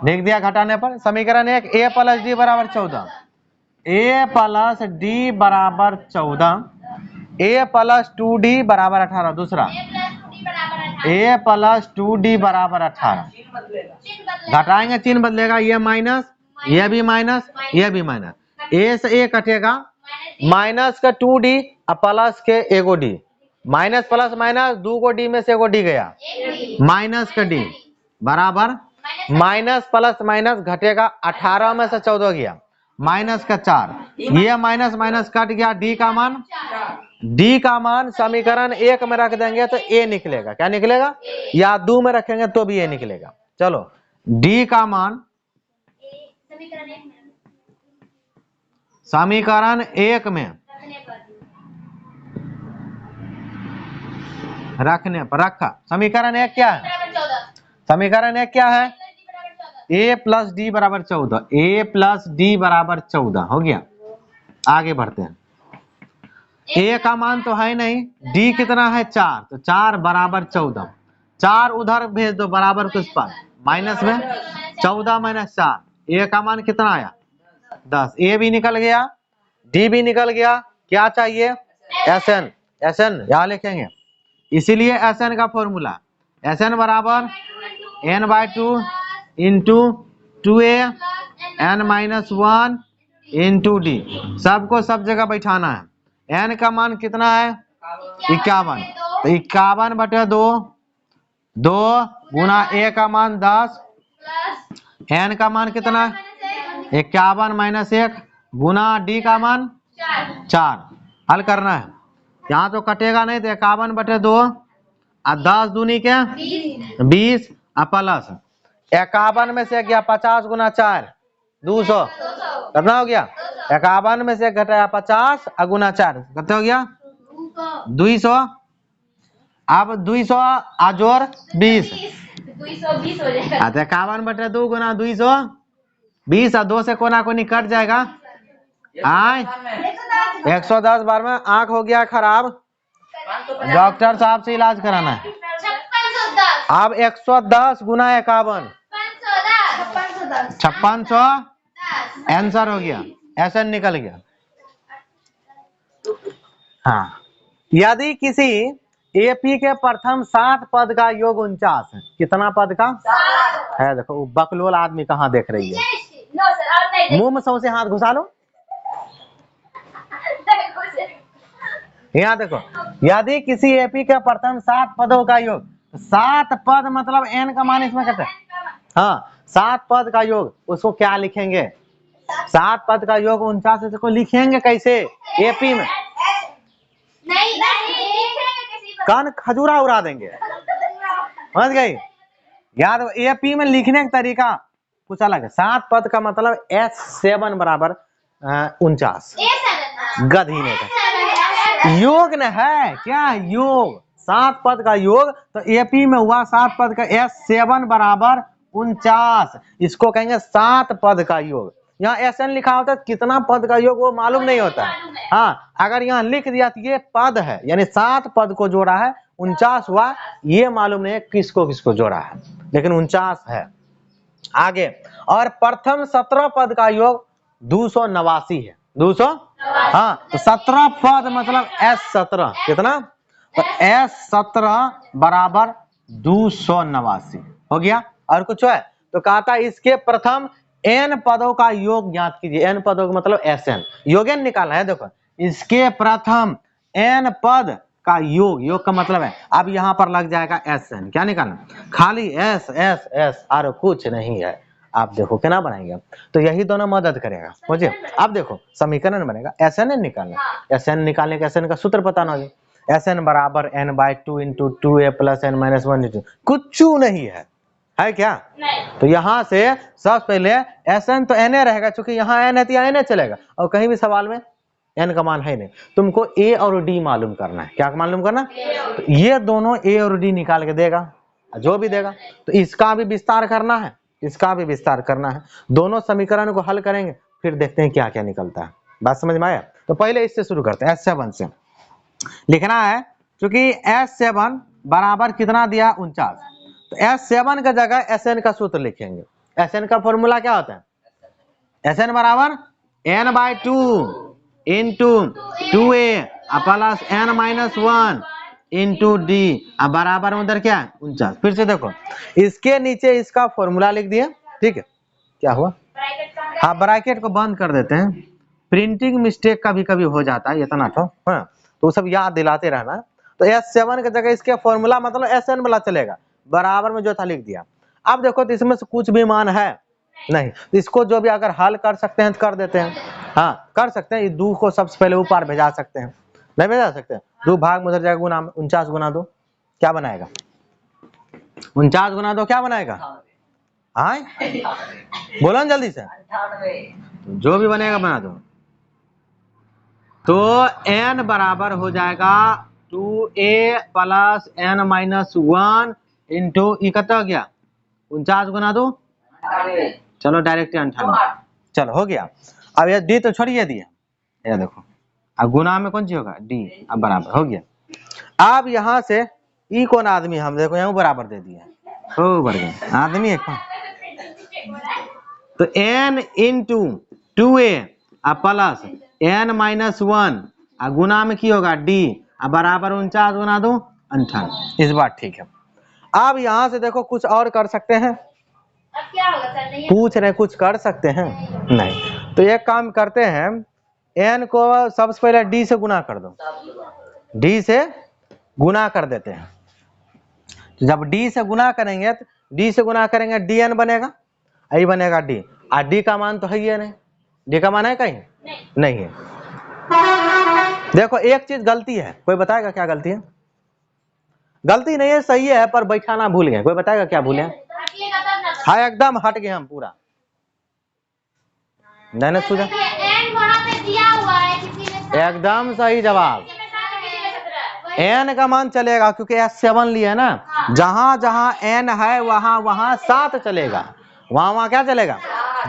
लिख दिया घटाने पर। समीकरण 1 A प्लस D बराबर 14, A प्लस D बराबर 14, A प्लस 2D बराबर 18, दूसरा A प्लस 2D बराबर 18, घटाएंगे चिन्ह बदलेगा, ये माइनस, ये भी माइनस, ये भी माइनस, A से A कटेगा, माइनस का 2D और प्लस के एगो D, माइनस प्लस माइनस 2 को D में से एगो D गया, माइनस का D बराबर माइनस प्लस माइनस घटेगा, 18 में से 14 गया, माइनस का 4, ये माइनस माइनस कट गया, D का मान समीकरण 1 में रख देंगे तो A निकलेगा। क्या निकलेगा, या 2 में रखेंगे तो भी A निकलेगा। चलो D का मान समीकरण 1 में रखने पर रखा, समीकरण 1 क्या है, समीकरण 1 क्या है A प्लस D बराबर 14, A प्लस D बराबर 14 हो गया। आगे बढ़ते हैं, A का मान तो है नहीं, D कितना है 4, तो 4 बराबर 14, 4 उधर भेज दो बराबर कुछ पास, माइनस में 14 माइनस 4, A का मान कितना आया 10, A भी निकल गया, D भी निकल गया, क्या चाहिए SN, SN यहाँ लिखेंगे, इसीलिए SN का फॉर्मूला SN बराबर n/2 into 2A n-1 into D, सबको सब जगह बैठाना है। n का मान कितना है 51, तो 51/2, 2 गुना A का मान 10, n का मान कितना 51 माइनस 1 गुना D का मान 4, हल करना है। यहाँ तो कटेगा नहीं, तो 51/2 और 10 दूनी के 20 और प्लस 51 में से गया 50 गुना 4 200, कितना हो गया 51 में से घटाया 50 गुना 4 कितना हो गया 200। अब 200 आजोर 20 220 हो जाएगा। 51/2 गुना 220 और 2 से कोना कोनी कट जाएगा। 110 बार में आंख हो गया खराब, डॉक्टर साहब से इलाज कराना है। 5610 अब 110 गुना 51 5600 आंसर हो गया, ऐसा निकल गया। हाँ, यदि किसी एपी के प्रथम 7 पद का योग 49 है, कितना पद का है? देखो बकलोल आदमी कहाँ देख रही है, मुंह में सौ से हाथ घुसा लो। यहाँ देखो, यदि किसी एपी के प्रथम 7 पदों का योग, 7 पद मतलब n का मान इसमें कहते हैं। हाँ, 7 पद का योग, उसको क्या लिखेंगे? 7 पद का योग 49 को लिखेंगे कैसे एपी में? कान खजूरा उड़ा देंगे, समझ गई? याद एपी में लिखने का तरीका कुछ अलग है। 7 पद का मतलब S7 बराबर 49 गधी ने का योग न है क्या? योग 7 पद का योग, तो एपी में हुआ 7 पद का S7 बराबर 49, इसको कहेंगे 7 पद का योग। यहाँ SN लिखा होता है, कितना पद का योग वो मालूम नहीं होता है। हाँ, अगर यहाँ लिख दिया तो ये पद है, यानी 7 पद को जोड़ा है, 49 हुआ, ये मालूम नहीं है किसको किसको जोड़ा है, लेकिन 49 है। आगे, और प्रथम 17 पद का योग 289 है। 200, हाँ, तो 17 पद मतलब S17 कितना? तो S17 बराबर 289 हो गया। और कुछ है तो कहता इसके प्रथम n पदों का योग ज्ञात कीजिए। n पदों का मतलब SN, योगन निकालना है। देखो, इसके प्रथम n पद का योग, योग का मतलब है, अब यहाँ पर लग जाएगा SN, क्या निकालना? खाली S S S और कुछ नहीं है। आप देखो क्या बनाएंगे, तो यही दोनों मदद करेगा, समझिए। अब देखो समीकरण बनेगा, SN निकालना। SN निकालने के SN का सूत्र पता ना हो, SN बराबर n/2 × 2a + n-1 कुछ नहीं है क्या? नहीं। तो यहाँ से सबसे पहले SN तो na रहेगा, क्योंकि यहाँ n है तो यहाँ na चलेगा, और कहीं भी सवाल में n का मान है नहीं। तुमको a और d मालूम करना है। क्या मालूम करना? तो ये दोनों a और d निकाल के देगा, जो भी देगा। तो इसका भी विस्तार करना है, इसका भी विस्तार करना है। दोनों समीकरण को हल करेंगे, फिर देखते हैं क्या क्या निकलता है। बात समझ में आया? तो पहले इससे शुरू करते हैं। S7 से लिखना है, क्योंकि S7 बराबर कितना दिया? 49। तो S7 का जगह SN का सूत्र लिखेंगे। SN का फॉर्मूला क्या होता है? SN बराबर n/2 × 2a + n-1 × d बराबर उधर क्या है? 49। फिर से देखो, इसके नीचे इसका फॉर्मूला लिख दिए, ठीक है? क्या हुआ? हाँ, ब्रैकेट को बंद कर देते हैं, प्रिंटिंग मिस्टेक कभी कभी हो जाता है, इतना तो हाँ, तो सब याद दिलाते रहना। तो S7 की जगह इसके फॉर्मूला मतलब SN वाला चलेगा, बराबर में जो था लिख दिया। अब देखो, तो इसमें से कुछ भी मान है नहीं, इसको जो भी अगर हल कर सकते हैं तो कर देते हैं। हाँ, कर सकते हैं। इस 2 को सबसे पहले ऊपर भेजा सकते हैं, नहीं भेजा सकते? 2 भाग में उधर जाएगा, गुना 49 गुना 2 क्या बनाएगा? 49 गुना 2 क्या बनाएगा? हाँ, बोलो ना जल्दी से, जो भी बनेगा बना दो। तो n बराबर हो जाएगा 2a + n-1 × इकट्ठा हो गया 49 गुना 2, चलो डायरेक्ट 98, चलो हो गया। अब ये d तो छोड़िए दिया, ये देखो, अब गुना में कौन सी होगा? d, अब बराबर हो गया। अब यहाँ से ई कौन आदमी, हम देखो यहाँ बराबर दे दिया, हो बढ़ गया आदमी एक। तो n × 2a + n-1 गुना में की होगा d बराबर 49 गुना 2 58। इस बात ठीक है। अब यहाँ से देखो कुछ और कर सकते हैं? अब क्या होगा सर? नहीं पूछ रहे कुछ कर सकते हैं? नहीं। तो एक काम करते हैं, n को सबसे पहले d से गुना कर दो, d से गुना कर देते हैं। तो जब d से गुना करेंगे तो d से गुना करेंगे dn बनेगा, आई बनेगा d, और d का मान तो है ही नहीं, d का मान है कहीं? नहीं है। देखो एक चीज गलती है, कोई बताएगा क्या गलती है? गलती नहीं है, सही है, पर बैठाना भूल गए। कोई बताएगा क्या भूले? हाँ, एकदम हट गए हम पूरा। नहीं सूझा। में दिया हुआ है, किसी में 7 एकदम सही जवाब। किसी में 7 किसी में 17 है। n का मान चलेगा क्योंकि S7 लिए ना, जहां जहां n है वहां वहां 7 चलेगा, वहां वहां क्या चलेगा,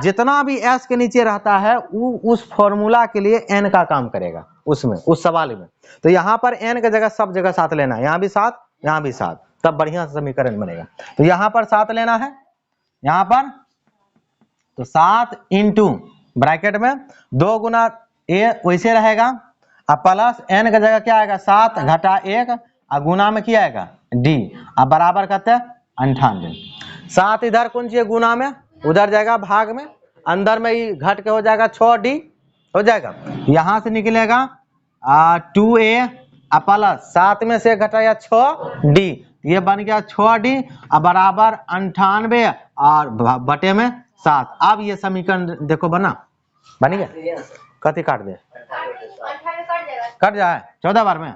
जितना भी s के नीचे रहता है वो उस फॉर्मूला के लिए n का काम करेगा उसमें, उस सवाल में। तो यहाँ पर n की जगह सब जगह 7 लेना है, यहाँ भी 7 यहाँ भी 7, तब बढ़िया समीकरण बनेगा। तो यहाँ पर 7 लेना है, यहाँ पर तो 7 इंटू ब्रैकेट में 2 गुना a वैसे रहेगा, अब प्लस n का जगह क्या आएगा 7 घटा 1 और गुना में क्या आएगा d, अब बराबर करते हैं 98। 7 इधर कौन चाहिए गुना में, उधर जाएगा भाग में, अंदर में ही घट के हो जाएगा 6d हो जाएगा, यहाँ से निकलेगा 2a प्लस 7 में से घटाया 6d, ये बन गया 6d अब बराबर 98 और बटे में 7। अब ये समीकरण देखो बना, बन गया, कति काट दे, 18 कट जाएगा। कट जाए 14 बार में,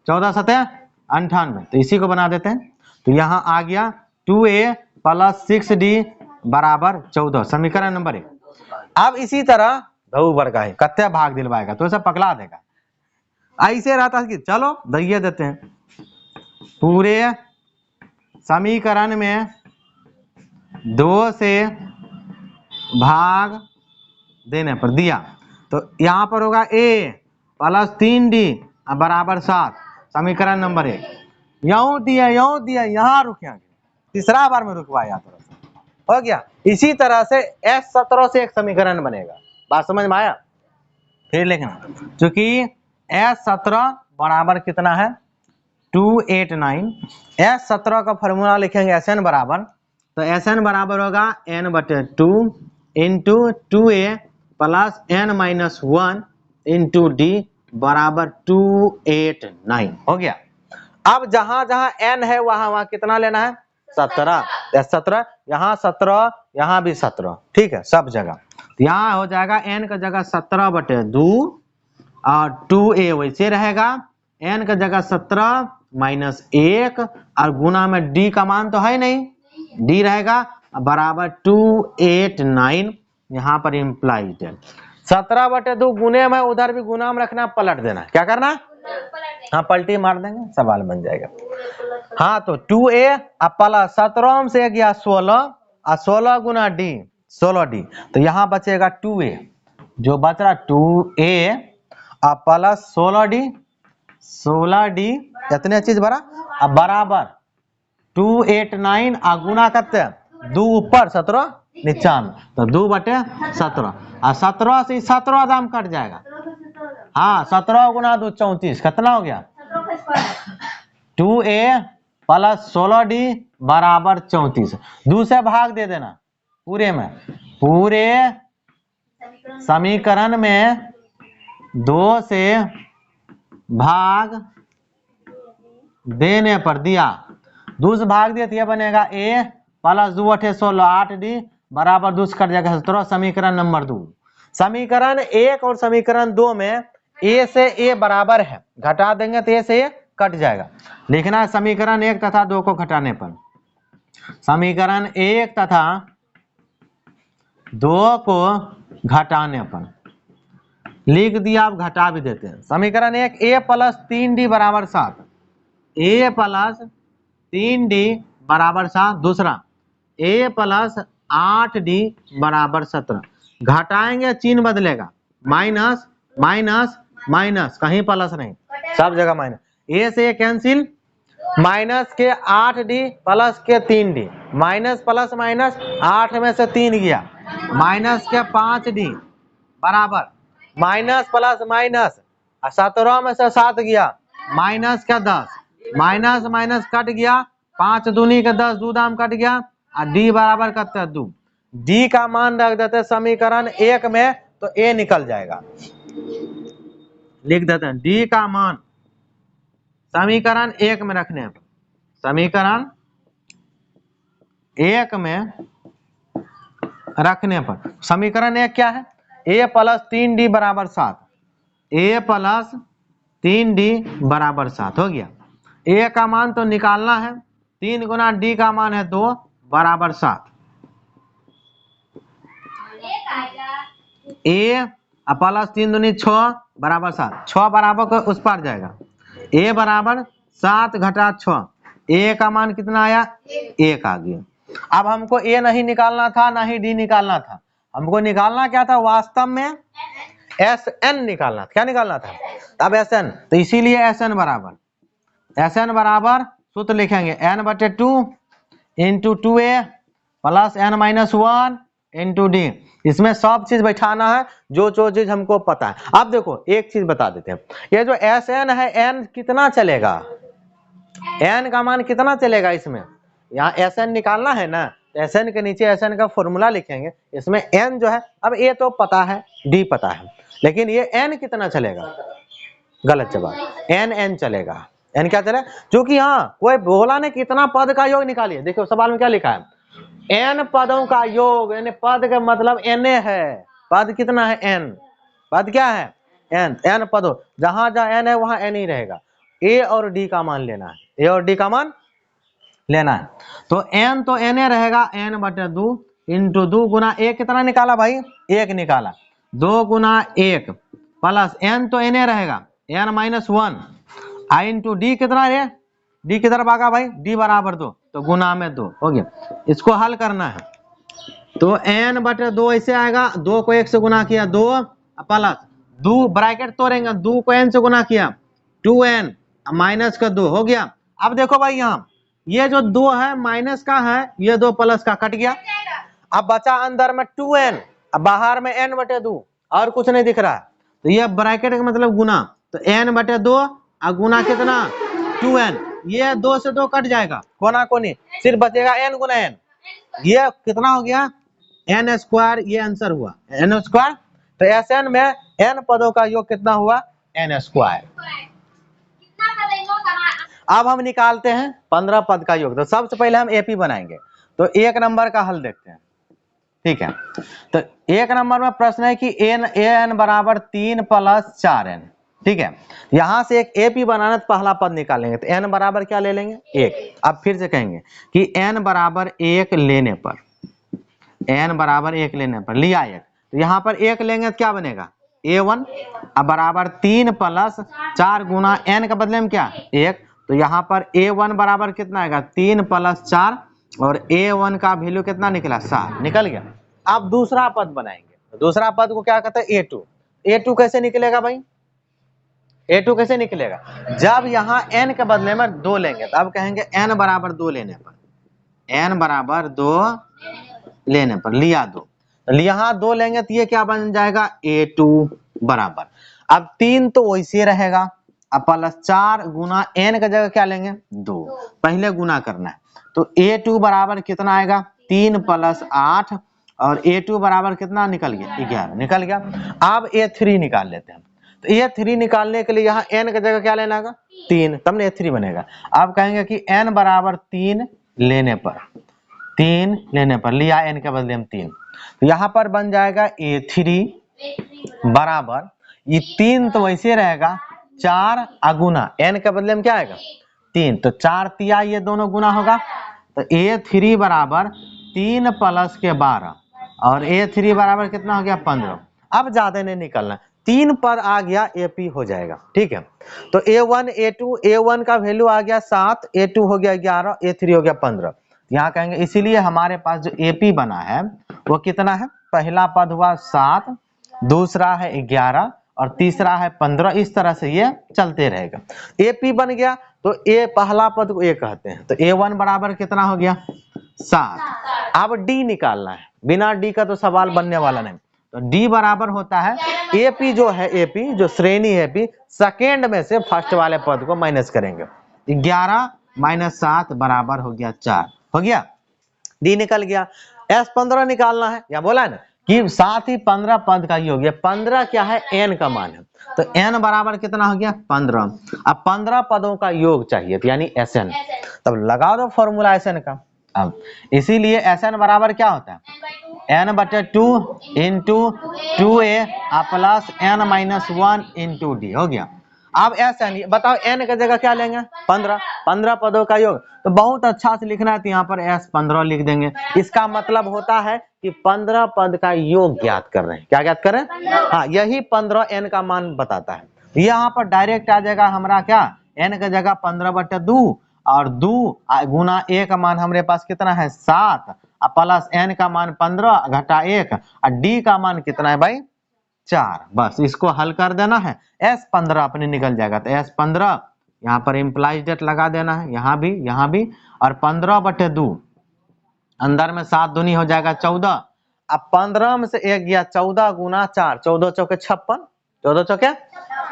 14 सतह 98, तो इसी को बना देते हैं। तो यहाँ आ गया 2a प्लस 6d बराबर 14, समीकरण नंबर 1। अब इसी तरह बहु वर्ग है, कत्ते भाग दिलवाएगा तो सब पकड़ा देगा, ऐसे रहता है कि चलो दैये देते हैं, पूरे समीकरण में 2 से भाग देने पर दिया, तो यहाँ पर होगा a प्लस 3d बराबर 7, समीकरण नंबर 1। यूं दिया यहाँ रुके, तीसरा बार में रुकवाया थोड़ा सा, हो गया। इसी तरह से S17 से एक समीकरण बनेगा, बात समझ में आया। फिर लिखना, चूंकि S17 बराबर कितना है 289, S17 का फॉर्मूला लिखेंगे Sn बराबर, तो Sn बराबर होगा n/2 into 2a plus n-1 into d बराबर 289 हो गया। अब जहां जहां n है वहां वहां कितना लेना है 17, 17 यहाँ 17 यहाँ भी 17, ठीक है सब जगह। तो यहाँ हो जाएगा n का जगह 17/2 और 2a वैसे रहेगा, n का जगह 17 माइनस 1 और गुना में d का मान तो है नहीं, d रहेगा बराबर 289, यहाँ पर इम्प्लाइड है 17/2 गुने में, उधर भी गुना में रखना, पलट देना, क्या करना, हाँ पलटी मार देंगे सवाल बन जाएगा। हाँ तो 2a प्लस 17 से गया 16 और 16 गुना d 16d, तो यहाँ बचेगा 2a, जो बच रहा 2a प्लस 16d इतने चीज भरा, अब बराबर 289 और गुना करते 2 ऊपर 17 नीचा में, तो 2/17 और 17 से 17 दाम कट जाएगा, हाँ 17 गुना 2 34, कितना हो गया 2a प्लस 16d बराबर 34, 2 से भाग दे देना पूरे में, पूरे समीकरण में 2 से भाग देने पर दिया, 2 से भाग दिया तो यह बनेगा a प्लस 2 8 16 8d बराबर 2 से कट जाएगा 17, समीकरण नंबर 2। समीकरण 1 और समीकरण 2 में a से a बराबर है, घटा देंगे तो a से a कट जाएगा, लिखना है समीकरण 1 तथा 2 को घटाने पर, समीकरण 1 तथा 2 को घटाने पर लिख दिया, अब घटा भी देते हैं। समीकरण 1 a प्लस 3d बराबर 7, a प्लस 3d बराबर 7, दूसरा a प्लस 8d बराबर 17, घटाएंगे चिन्ह बदलेगा, माइनस माइनस माइनस, कहीं प्लस नहीं, सब जगह माइनस, a से a कैंसिल, माइनस के 8d प्लस के 3d, माइनस प्लस माइनस 8 में से 3 गया, माइनस के 5d बराबर माइनस प्लस माइनस 17 में से 7 गया, माइनस का 10, माइनस माइनस कट गया, 5 दूनी का 10, 2 दाम कट गया और d बराबर करते हैं 2, d का मान रख देते समीकरण 1 में तो a निकल जाएगा, लिख देते हैं d का मान समीकरण 1 में रखने पर, समीकरण 1 में रखने पर समीकरण 1 क्या है, a प्लस 3d बराबर 7, a प्लस 3d बराबर 7 हो गया। a का मान तो निकालना है, 3 गुना d का मान है 2 बराबर 7, a अब प्लस 3 दूनी 6 बराबर 7, 6 बराबर को उस पार जाएगा, a बराबर 7 घटा 6, a का मान कितना आया 1 आ गया। अब हमको a नहीं निकालना था ना ही d निकालना था, हमको निकालना क्या था वास्तव में Sn निकालना था। क्या निकालना था? अब Sn, तो इसीलिए Sn बराबर सूत्र लिखेंगे n/2 into 2a plus n-1 into D. इसमें सब चीज बैठाना है जो चीज हमको पता है। अब देखो एक चीज बता देते हैं, ये जो Sn है n कितना चलेगा, n का मान कितना चलेगा इसमें, यहाँ Sn निकालना है ना, Sn के नीचे Sn का फॉर्मूला लिखेंगे, इसमें n जो है, अब a तो पता है d पता है, लेकिन ये n कितना चलेगा, गलत जवाब, n चलेगा। n क्या चलेगा, क्योंकि हाँ कोई बोला ने कितना पद का योग निकालिए, देखो सवाल में क्या लिखा है, n पदों का योग, यानी पद का मतलब n है, पद कितना है n, पद क्या है n पदों, जहां जहां n है वहां n ही रहेगा। a और d का मान लेना है, a और d का मान लेना है, तो n तो n रहेगा n/2 इंटू 2 गुना a कितना निकाला भाई 1 निकाला, 2 गुना 1 प्लस n तो n रहेगा n-1 आई इंटू डी कितना है, डी किधर भागा भाई, d बराबर 2, तो गुना में 2 हो गया। इसको हल करना है तो n/2 ऐसे आएगा, 2 को 1 से गुना किया 2 प्लस 2 ब्रैकेट तोड़ेंगे, 2 को n से गुना किया 2n माइनस का 2 हो गया। अब देखो भाई यहाँ ये जो 2 है माइनस का है, ये 2 प्लस का कट गया, अब बचा अंदर में 2n, अब बाहर में n/2 और कुछ नहीं दिख रहा है, तो ये ब्रैकेट का मतलब गुना, तो n/2 और गुना कितना 2n, ये 2 से 2 कट जाएगा कोना कोनी, सिर्फ बचेगा n गुना n, ये कितना हो गया n², ये आंसर हुआ n²। तो Sn में n पदों का योग कितना हुआ n²। अब हम निकालते हैं 15 पद का योग, तो सबसे पहले हम एपी बनाएंगे, तो 1 नंबर का हल देखते हैं, ठीक है। तो 1 नंबर में प्रश्न है कि an बराबर 3 + 4n, ठीक है। यहां से एक एपी बनाना तो पहला पद निकालेंगे, तो n बराबर क्या ले लेंगे 1। अब फिर से कहेंगे कि n बराबर 1 लेने पर, n बराबर 1 लेने पर लिया 1, तो यहाँ पर 1 लेंगे तो क्या बनेगा a1, अब बराबर 3 + 4 गुना n के बदले में क्या 1, तो यहाँ पर a1 बराबर कितना आएगा 3 + 4 और a1 का वैल्यू कितना निकला 7 निकल गया। अब दूसरा पद बनाएंगे, तो दूसरा पद को क्या कहते हैं a2। a2 कैसे निकलेगा भाई, a2 कैसे निकलेगा, जब यहाँ n के बदले में 2 लेंगे, तो अब कहेंगे n बराबर 2 लेने पर, n बराबर 2 लेने पर लिया 2, तो यहाँ 2 लेंगे तो ये क्या बन जाएगा a2 बराबर, अब 3 तो वैसे रहेगा, अब +4 गुना n का जगह क्या लेंगे 2, पहले गुना करना है, तो a2 बराबर कितना आएगा 3 + 8 और a2 बराबर कितना निकल गया 11 निकल गया। अब a3 निकाल लेते हैं, तो a3 निकालने के लिए यहाँ n का जगह क्या लेना होगा 3, तब ना a3 बनेगा। अब कहेंगे कि n बराबर 3 लेने पर, 3 लेने पर लिया n के बदले में 3, तो यहाँ पर बन जाएगा a3 बराबर, ये 3 तो वैसे रहेगा 4 गुना n के बदले में क्या आएगा 3, तो 4 तिया ये दोनों गुना होगा, तो a3 बराबर 3 + 12 और a3 बराबर कितना हो गया 15। अब ज्यादा नहीं निकलना, 3 पर आ गया AP हो जाएगा, ठीक है। तो a1 a2, a1 का वैल्यू आ गया 7, a2 हो गया 11, a3 हो गया 15, यहाँ कहेंगे इसीलिए हमारे पास जो AP बना है वो कितना है, पहला पद हुआ 7, दूसरा है 11 और तीसरा है 15, इस तरह से ये चलते रहेगा। AP बन गया तो ए पहला पद को a कहते हैं, तो a1 बराबर कितना हो गया 7। अब D निकालना है, बिना D का तो सवाल बनने वाला नहीं, तो D बराबर होता है AP जो है, AP जो श्रेणी है AP, सेकेंड में से फर्स्ट वाले पद को माइनस करेंगे, 11 - 7 बराबर हो गया 4, हो गया D निकल गया। S15 निकालना है, या बोला ना कि साथ ही 15 पद का योग, 15 क्या है n का मान है, तो n बराबर कितना हो गया 15। अब 15 पदों का योग चाहिए, तो यानी Sn, तब लगा दो फॉर्मूला Sn का। अब इसीलिए Sn बराबर क्या होता है n/2 into 2a plus n-1 into d, हो गया। अब Sn बताओ n का जगह क्या लेंगे 15, 15 पदों का योग। तो बहुत अच्छा से लिखना है, तो यहाँ पर S15 लिख देंगे। इसका मतलब होता है कि 15 पद का योग ज्ञात कर रहे हैं। क्या ज्ञात कर रहे हैं? हाँ, यही 15 n का मान बताता है। यहाँ पर डायरेक्ट आ जाएगा हमारा क्या, n का जगह 15/2 और 2 गुना a का मान हमारे पास कितना है 7 प्लस n का मान 15 घटा 1 और d का मान कितना है भाई 4। बस इसको हल कर देना है, S15 अपने निकल जाएगा। तो S15 यहाँ पर इम्प्लाइज डेट लगा देना है, यहाँ भी और 15/2 अंदर में 7 दूनी हो जाएगा 14। अब 15 में से 1 गया 14 गुना 4, 14 चौके 56, 14 चौके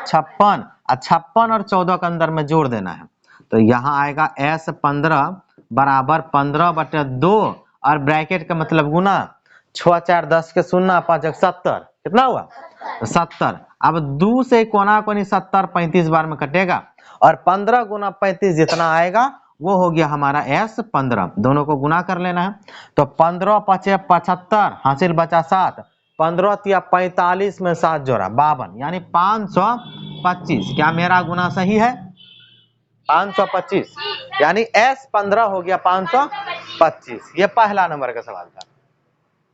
56 और 56 और 14 के अंदर में जोड़ देना है। तो यहाँ आएगा S15 बराबर 15/2 और ब्रैकेट का मतलब गुना 6 4 10 के 0 5 1 70, कितना हुआ तो 70। अब 2 से कोना कोनी 70 35 बार में कटेगा और 15 गुना 35 जितना आएगा वो हो गया हमारा S15। दोनों को गुना कर लेना है। तो 15 5 75 हासिल बचा 7, 15 तिया 45 में 7 जोड़ा 52 यानी 525। क्या मेरा गुना सही है? 525 यानी S15 हो गया 525। ये पहला नंबर का सवाल था।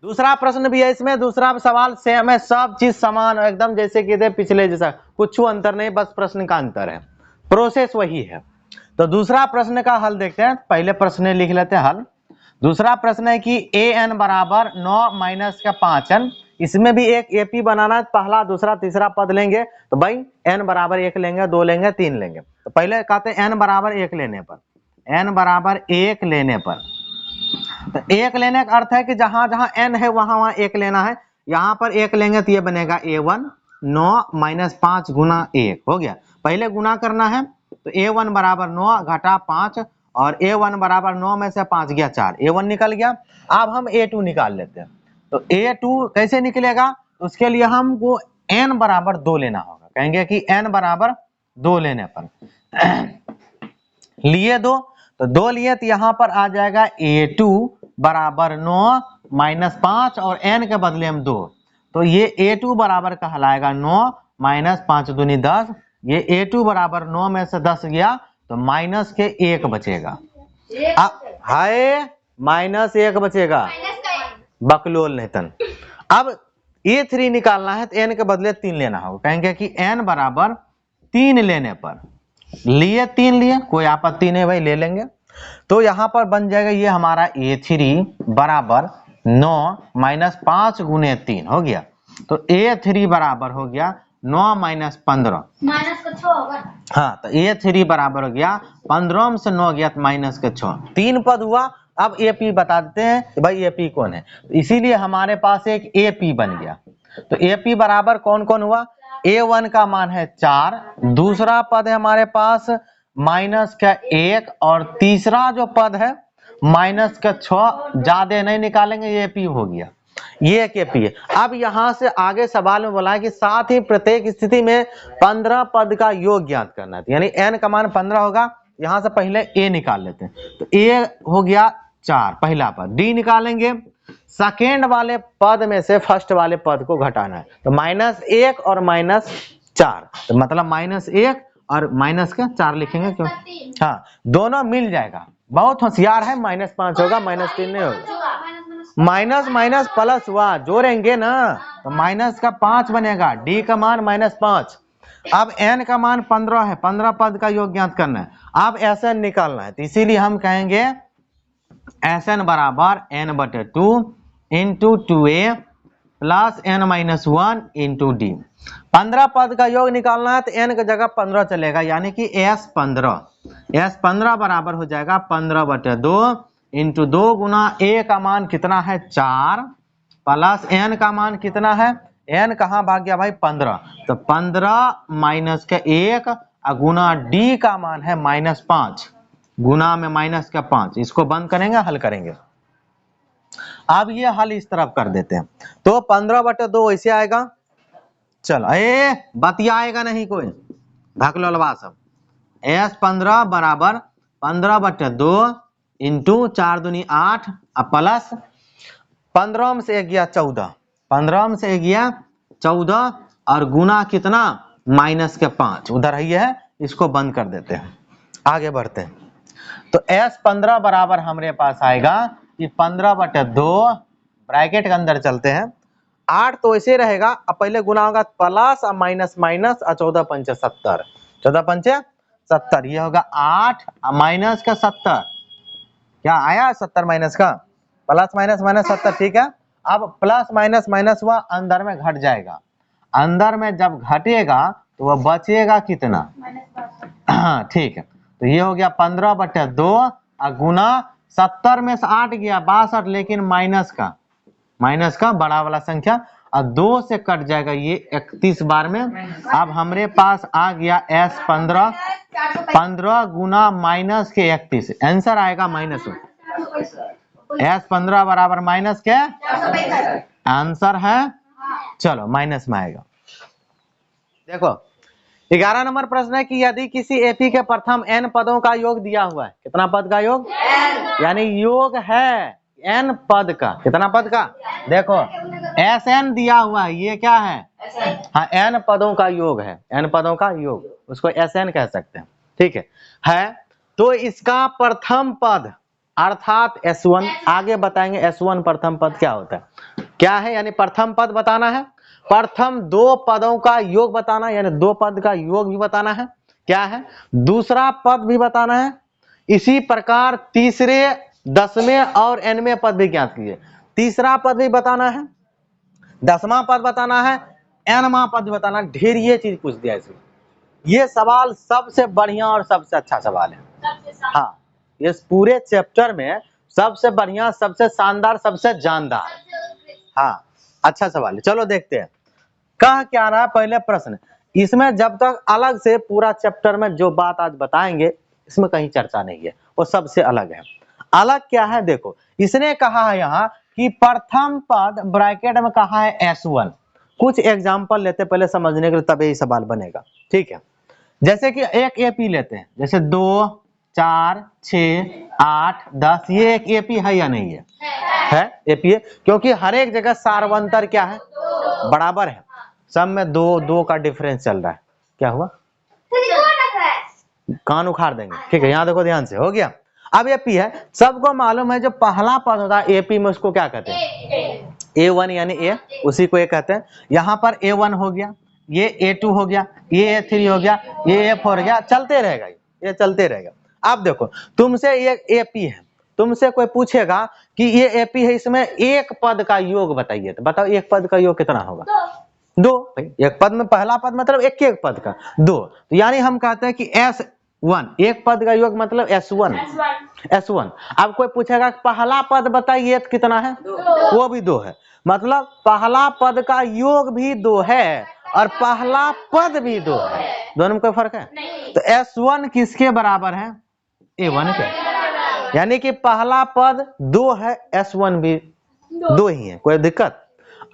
दूसरा प्रश्न भी है इसमें, दूसरा सवाल सेम है, सब चीज समान एकदम जैसे कि थे पिछले जैसा, कुछ अंतर नहीं, बस प्रश्न का अंतर है, प्रोसेस वही है। तो दूसरा प्रश्न का हल देखते हैं। पहले प्रश्न लिख लेते हैं हल। दूसरा प्रश्न है कि an बराबर 9 माइनस का 5n, इसमें भी एक AP बनाना है। पहला दूसरा तीसरा पद लेंगे तो भाई n बराबर 1 लेंगे, 2 लेंगे, 3 लेंगे। तो पहले कहते हैं n बराबर 1 लेने पर, n बराबर 1 लेने पर, तो 1 लेने का अर्थ है कि जहां जहां n है वहां वहां 1 लेना है। यहाँ पर 1 लेंगे तो ये बनेगा a1 9 माइनस 5 गुना 1 हो गया। पहले गुना करना है तो a1 बराबर 9 घटा 5 और a1 बराबर 9 में से 5 गया 4, a1 निकल गया। अब हम a2 निकाल लेते हैं। तो a2 कैसे निकलेगा? उसके लिए हमको n बराबर 2 लेना होगा। कहेंगे कि n बराबर 2 लेने पर लिए 2, तो 2 लिए तो यहाँ पर आ जाएगा a2 बराबर 9 माइनस 5 और n के बदले हम 2, तो ये a2 बराबर कहलाएगा 9 माइनस 5 दूनी 10। ये a2 बराबर 9 में से 10 गया तो माइनस के 1 बचेगा। हाय माइनस 1 बचेगा, बकलोल नहीं। अब a3 निकालना है तो n के बदले 3 लेना होगा। कहेंगे कि n बराबर 3 लेने पर, लिए 3 लिए, कोई आपत्ति नहीं भाई, ले लेंगे। तो यहाँ पर बन जाएगा ये हमारा a3 बराबर 9 माइनस 5 गुने 3 हो गया। तो a3 बराबर हो गया 9 माइनस 15, माइनस का 6 होगा। हाँ, तो a3 बराबर हो गया 15 में से 9 गया तो माइनस के 6, 3 पद हुआ। अब AP बता देते हैं कि भाई AP कौन है, इसीलिए हमारे पास एक AP बन गया। तो AP बराबर कौन कौन हुआ? a1 का मान है 4, दूसरा पद है हमारे पास माइनस का 1 और तीसरा जो पद है माइनस का 6। ज्यादा नहीं निकालेंगे, ये AP हो गया, ये एक AP है। अब यहाँ से आगे सवाल में बोला है कि साथ ही प्रत्येक स्थिति में 15 पद का योग ज्ञात करना है, यानी n का मान 15 होगा। यहाँ से पहले a निकाल लेते हैं। तो a हो गया 4 पहला पद, d निकालेंगे, सेकेंड वाले पद में से फर्स्ट वाले पद को घटाना है। तो -1 और -4, तो मतलब -1 और -4 लिखेंगे क्यों? हाँ, दोनों मिल जाएगा। बहुत होशियार है, -5 होगा, -3 नहीं होगा। माइनस माइनस प्लस हुआ, जोड़ेंगे ना तो माइनस का 5 बनेगा, d का मान -5। अब n का मान 15 है, 15 पद का योग ज्ञात करना है। अब Sn निकालना है, तो इसीलिए हम कहेंगे Sn बराबर n/2 into 2a plus n-1 into d। 15 पद का योग निकालना है तो n की जगह 15 चलेगा, यानी कि S15 बराबर हो जाएगा 15/2 इंटू 2 गुना a का मान कितना है 4 प्लस n का मान कितना है, n कहाँ भाग गया भाई 15, तो 15 माइनस का 1 गुना d का मान है -5, गुना में माइनस का 5। इसको बंद करेंगे, हल करेंगे। अब ये हल इस तरफ कर देते हैं। तो 15/2 ऐसे आएगा। चलो बतियाएगा नहीं कोई, भकलोलवा सब। S15 बराबर 15/2 इंटू 4 दूनी 8 प्लस 15 में से 1 गया 14, 15 में से 1 गया 14 और गुना कितना -5, उधर है, इसको बंद कर देते हैं, आगे बढ़ते हैं। तो S15 बराबर हमारे पास आएगा कि 15/2 ब्रैकेट के अंदर चलते हैं 8 तो ऐसे रहेगा। अब पहले गुना होगा प्लस और माइनस माइनस और 14 पंचे 70, 14 पंचे 70, ये होगा 8 माइनस का 70, क्या आया 70 माइनस का, प्लस माइनस माइनस 70, ठीक है। अब प्लस माइनस माइनस हुआ अंदर में घट जाएगा, अंदर में जब घटेगा तो वह बचेगा कितना, हाँ ठीक है। तो ये हो गया 15/2 और गुना 70 में से 8 गया 62, लेकिन माइनस का बड़ा वाला संख्या और 2 से कट जाएगा ये 31 बार में। अब हमारे पास आ गया S15, 15 गुना माइनस के 31, आंसर आएगा माइनस में। S15 बराबर माइनस के आंसर है, चलो माइनस में आएगा। देखो 11 नंबर प्रश्न है कि यदि किसी एपी के प्रथम n पदों का योग दिया हुआ है, कितना पद का योग, यानी योग है n पद का, कितना पद का, देखो Sn दिया हुआ है, ये क्या है, हाँ n पदों का योग है, n पदों का योग, उसको Sn कह सकते हैं, ठीक है। तो इसका प्रथम पद अर्थात S1, आगे बताएंगे S1 प्रथम पद क्या होता है, क्या है, यानी प्रथम पद बताना है, प्रथम 2 पदों का योग बताना है, यानी 2 पद का योग भी बताना है, क्या है, दूसरा पद भी बताना है, इसी प्रकार तीसरे 10वें और nवें पद भी ज्ञात कीजिए, तीसरा पद भी बताना है, 10वां पद बताना है, nवां पद भी बताना है, ढेर ये चीज पूछ दिया इसमें। ये सवाल सबसे बढ़िया और सबसे अच्छा सवाल है, हाँ इस पूरे चैप्टर में सबसे बढ़िया, सबसे शानदार, सबसे जानदार, हाँ अच्छा सवाल है। चलो देखते हैं कह क्या रहा है पहले प्रश्न, इसमें जब तक अलग से पूरा चैप्टर में जो बात आज बताएंगे इसमें कहीं चर्चा नहीं है, वो सबसे अलग है। अलग क्या है, देखो इसने कहा है यहाँ कि प्रथम पद ब्रैकेट में कहा है S1, कुछ एग्जाम्पल लेते पहले समझने के लिए, तब यही सवाल बनेगा, ठीक है। जैसे कि एक एपी लेते हैं, जैसे 2, 4, 6, 8, 10, ये एक एपी है या नहीं है एपी है, क्योंकि हर एक जगह सार्वंतर क्या है, बराबर है, सब में 2 का डिफरेंस चल रहा है। क्या हुआ, कान उखाड़ देंगे, ठीक है, यहाँ देखो ध्यान से, हो गया। अब एपी है, सबको मालूम है जो पहला पद होता है एपी में उसको क्या कहते हैं, A1 यानी A, उसी को ये कहते हैं। यहाँ पर A1 हो गया, ये A2 हो गया, ये A3 हो गया, ये A4 हो गया, चलते रहेगा, ये चलते रहेगा। अब देखो तुमसे ये एपी है, तुमसे कोई पूछेगा कि ये एपी है, इसमें एक पद का योग बताइए, तो बताओ एक पद का योग कितना होगा, 2, एक पद में पहला पद मतलब एक पद का 2, तो यानी हम कहते हैं कि S1 एक पद का योग मतलब S1। अब कोई पूछेगा पहला पद बताइए तो कितना है, वो भी 2 है, मतलब पहला पद का योग भी 2 है और पहला पद भी 2 है, दोनों में कोई फर्क है। तो S1 किसके बराबर है, A1 के, यानी कि पहला पद 2 है, S1 भी 2 ही है, कोई दिक्कत।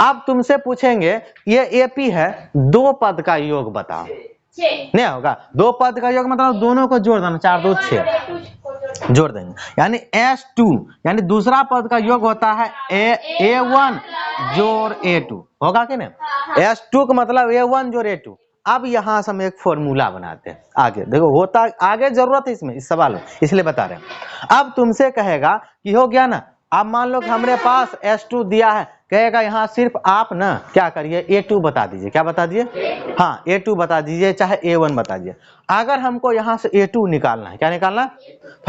अब तुमसे पूछेंगे ये एपी है, 2 पद का योग बताओ, नहीं होगा, 2 पद का योग मतलब दोनों को जोड़ देना, 4 2 6 जोड़ देंगे, यानी S2, यानी दूसरा पद का योग होता है A1 जोड़ A2, होगा कि नहीं, S2 का मतलब A1 जोड़ A2। अब यहां से हम एक फॉर्मूला बनाते हैं, आगे देखो होता आगे जरूरत है इसमें, इस सवाल में इसलिए बता रहे हैं। अब तुमसे कहेगा कि हो गया ना, अब मान लो कि हमारे पास S2 दिया है, कहेगा यहाँ सिर्फ आप ना क्या करिए A2 बता दीजिए, क्या बता दीजिए, हाँ A2 बता दीजिए, चाहे A1 बता दीजिए। अगर हमको यहाँ से A2 निकालना है, क्या निकालना,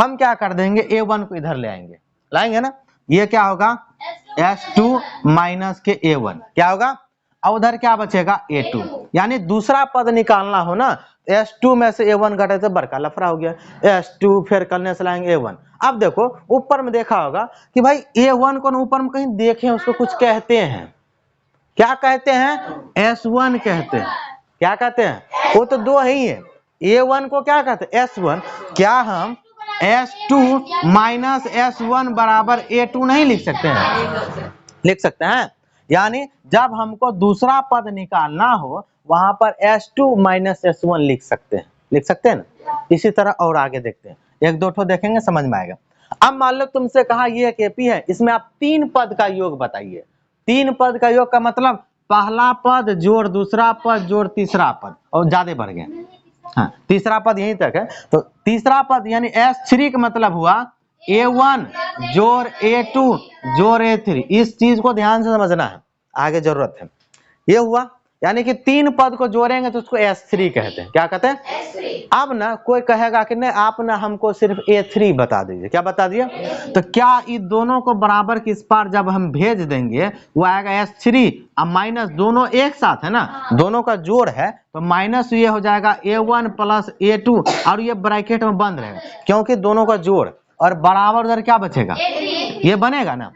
हम क्या कर देंगे A1 को इधर ले आएंगे, लाएंगे ना, ये क्या होगा S2 माइनस के A1, क्या होगा, और उधर क्या बचेगा A2, यानी दूसरा पद निकालना हो ना, S2 में से A1 घटे तो बड़का लफड़ा हो गया, S2 फिर करने से लाएंगे A1। अब देखो ऊपर में देखा होगा कि भाई A1 को ऊपर में कहीं देखें, उसको कुछ कहते हैं, क्या कहते हैं, S1 कहते हैं, क्या कहते हैं, वो तो 2 ही है, A1 को क्या कहते हैं, S1। क्या हम S2 माइनस S1 बराबर A2 नहीं लिख सकते हैं, लिख सकते हैं, यानी जब हमको दूसरा पद निकालना हो वहां पर S2 माइनस S1 लिख सकते हैं ना। इसी तरह और आगे देखते हैं, 1 2 ठो देखेंगे समझ में आएगा। अब मान लो तुमसे कहा ये एक एपी है, इसमें आप 3 पद का योग बताइए, 3 पद का योग का मतलब पहला पद जोड़ दूसरा पद जोड़ तीसरा पद, और ज्यादा बढ़ गए, हाँ, तीसरा पद यहीं तक है। तो तीसरा पद यानी S3 का मतलब हुआ A1 जोड़ A2 जोड़ A3। इस चीज को ध्यान से समझना है, आगे जरूरत है। ये हुआ यानी कि 3 पद को जोड़ेंगे तो उसको S3 कहते हैं। क्या कहते हैं? अब ना कोई कहेगा कि नहीं आप ना हमको सिर्फ A3 बता दीजिए। क्या बता दिए? तो क्या इन दोनों को बराबर किस पार जब हम भेज देंगे वो आएगा S3 अब माइनस, दोनों एक साथ है ना, दोनों का जोड़ है तो माइनस ये हो जाएगा A1 प्लस A2 और ये ब्रैकेट में बंद रहेगा क्योंकि दोनों का जोड़, और बराबर उधर क्या बचेगा? ये बनेगा ना।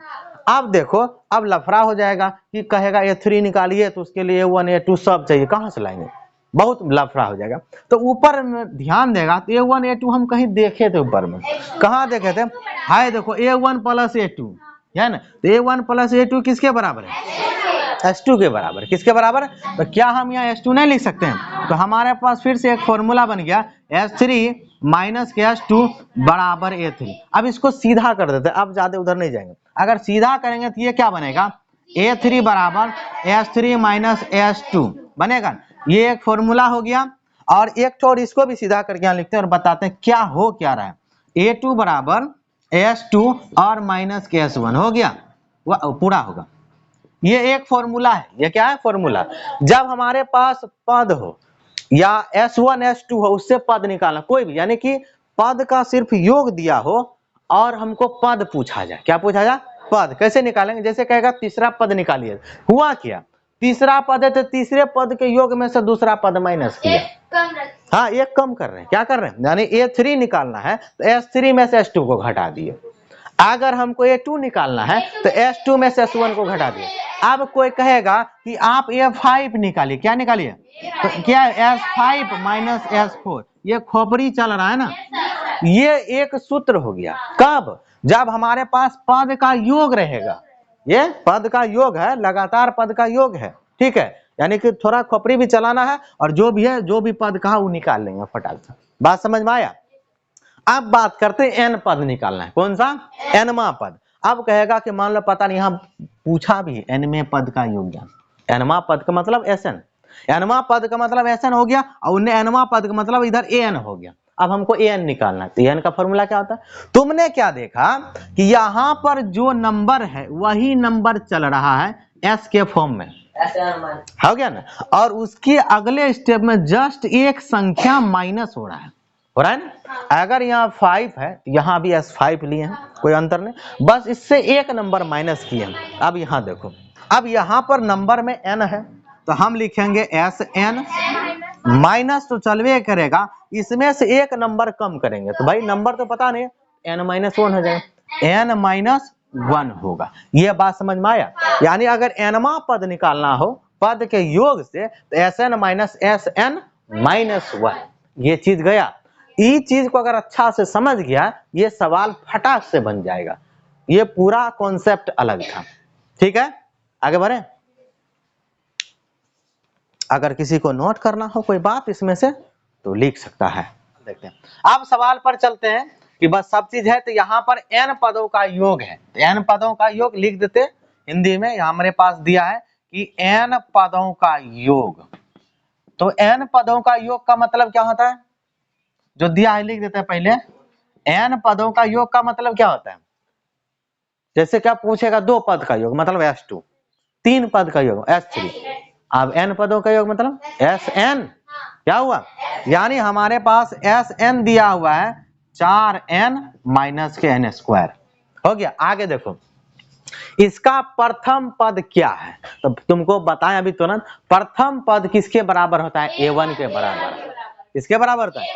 अब देखो अब लफड़ा हो जाएगा कि कहेगा A3 निकालिए तो उसके लिए A1 A2 सब चाहिए, कहां से लाएंगे? बहुत लफड़ा हो जाएगा। तो ऊपर में ध्यान देगा तो A1 A2 हम कहीं देखे थे, ऊपर में कहाँ देखे थे? हाय देखो A1 प्लस A2 है ना, तो A1 प्लस A2 किसके बराबर है? S2 के बराबर। किसके बराबर? तो क्या हम यहाँ S2 नहीं लिख सकते हैं? तो हमारे पास फिर से एक फॉर्मूला बन गया S3 माइनस के S2 बराबर A3। अब इसको सीधा कर देते हैं, अब ज्यादा उधर नहीं जाएंगे। अगर सीधा करेंगे तो ये क्या बनेगा? A3 बराबर S3 माइनस S2 बनेगा। ये एक फॉर्मूला हो गया। और एक छोड़ इसको भी सीधा करके यहाँ लिखते हैं और बताते हैं क्या हो क्या रहा है। A2 बराबर S2 और माइनस के S1 हो गया, वह पूरा होगा। ये एक फॉर्मूला है। ये क्या है? फॉर्मूला। जब हमारे पास पद हो या S1 S2 हो उससे पद निकालना कोई भी, यानी कि पद का सिर्फ योग दिया हो और हमको पद पूछा जाए। क्या पूछा जाए? पद। कैसे निकालेंगे? जैसे कहेगा तीसरा पद निकालिए, हुआ क्या? तीसरा पद है तो तीसरे पद के योग में से दूसरा पद माइनस किया। हाँ, एक कम कर रहे हैं। क्या कर रहे हैं? यानी A3 निकालना है तो S3 में से S2 को घटा दिए। अगर हमको A2 निकालना है तो S2 में से S1 को घटा दिए। अब कोई कहेगा कि आप A5 निकालिए। क्या निकालिए? तो क्या S5 माइनस S4, ये खोपड़ी चल रहा है ना। ये एक सूत्र हो गया। कब? जब हमारे पास पद का योग रहेगा। ये पद का योग है, लगातार पद का योग है, ठीक है। यानी कि थोड़ा खोपड़ी भी चलाना है और जो भी है, जो भी पद कहा वो निकाल लेंगे फटाक से। बात समझ में आया? अब बात करते हैं n पद निकालना है। कौन सा? nवां पद। अब कहेगा कि मान लो पता नहीं, यहाँ पूछा भी nवें पद का योग ज्ञान। nवां पद का मतलब Sn, nवां पद का मतलब Sn हो गया और nवां पद का मतलब इधर An हो गया। अब हमको An निकालना है तो An का फॉर्मूला क्या होता है? तुमने क्या देखा कि यहाँ पर जो नंबर है वही नंबर चल रहा है S के फॉर्म में, हो गया ना। और उसके अगले स्टेप में जस्ट एक संख्या माइनस हो रहा है ना। अगर यहाँ 5 है तो यहाँ भी S5 लिए हैं, कोई अंतर नहीं, बस इससे एक नंबर माइनस किए हैं। अब यहाँ देखो, अब यहाँ पर नंबर में n है तो हम लिखेंगे Sn माइनस तो चलवे करेगा, इसमें से एक नंबर कम करेंगे तो भाई नंबर तो पता नहीं, n-1 हो जाएगा, n-1 होगा। ये बात समझ में आया? यानी अगर nवां पद निकालना हो पद के योग से तो Sn माइनस Sn माइनस 1, ये चीज गया। इस चीज को अगर अच्छा से समझ गया ये सवाल फटाक से बन जाएगा। ये पूरा कॉन्सेप्ट अलग था, ठीक है। आगे बढ़े। अगर किसी को नोट करना हो कोई बात इसमें से तो लिख सकता है। देखते हैं अब सवाल पर चलते हैं कि बस सब चीज है तो यहाँ पर n पदों का योग है तो n पदों का योग लिख देते हिंदी में। यहाँ हमारे पास दिया है कि n पदों का योग, तो n पदों का योग का मतलब क्या होता है? जो दिया है लिख देते हैं पहले। n पदों का योग का मतलब क्या होता है? जैसे क्या पूछेगा 2 पद का योग मतलब S2, 3 पद का योग S3, अब n पदों का योग मतलब Sn। क्या हुआ? यानी हमारे पास Sn दिया हुआ है 4n माइनस के n स्क्वायर, हो गया। आगे देखो इसका प्रथम पद क्या है, तो तुमको बताएं अभी तुरंत। प्रथम पद किसके बराबर होता है? A1 के बराबर। किसके बराबर होता है?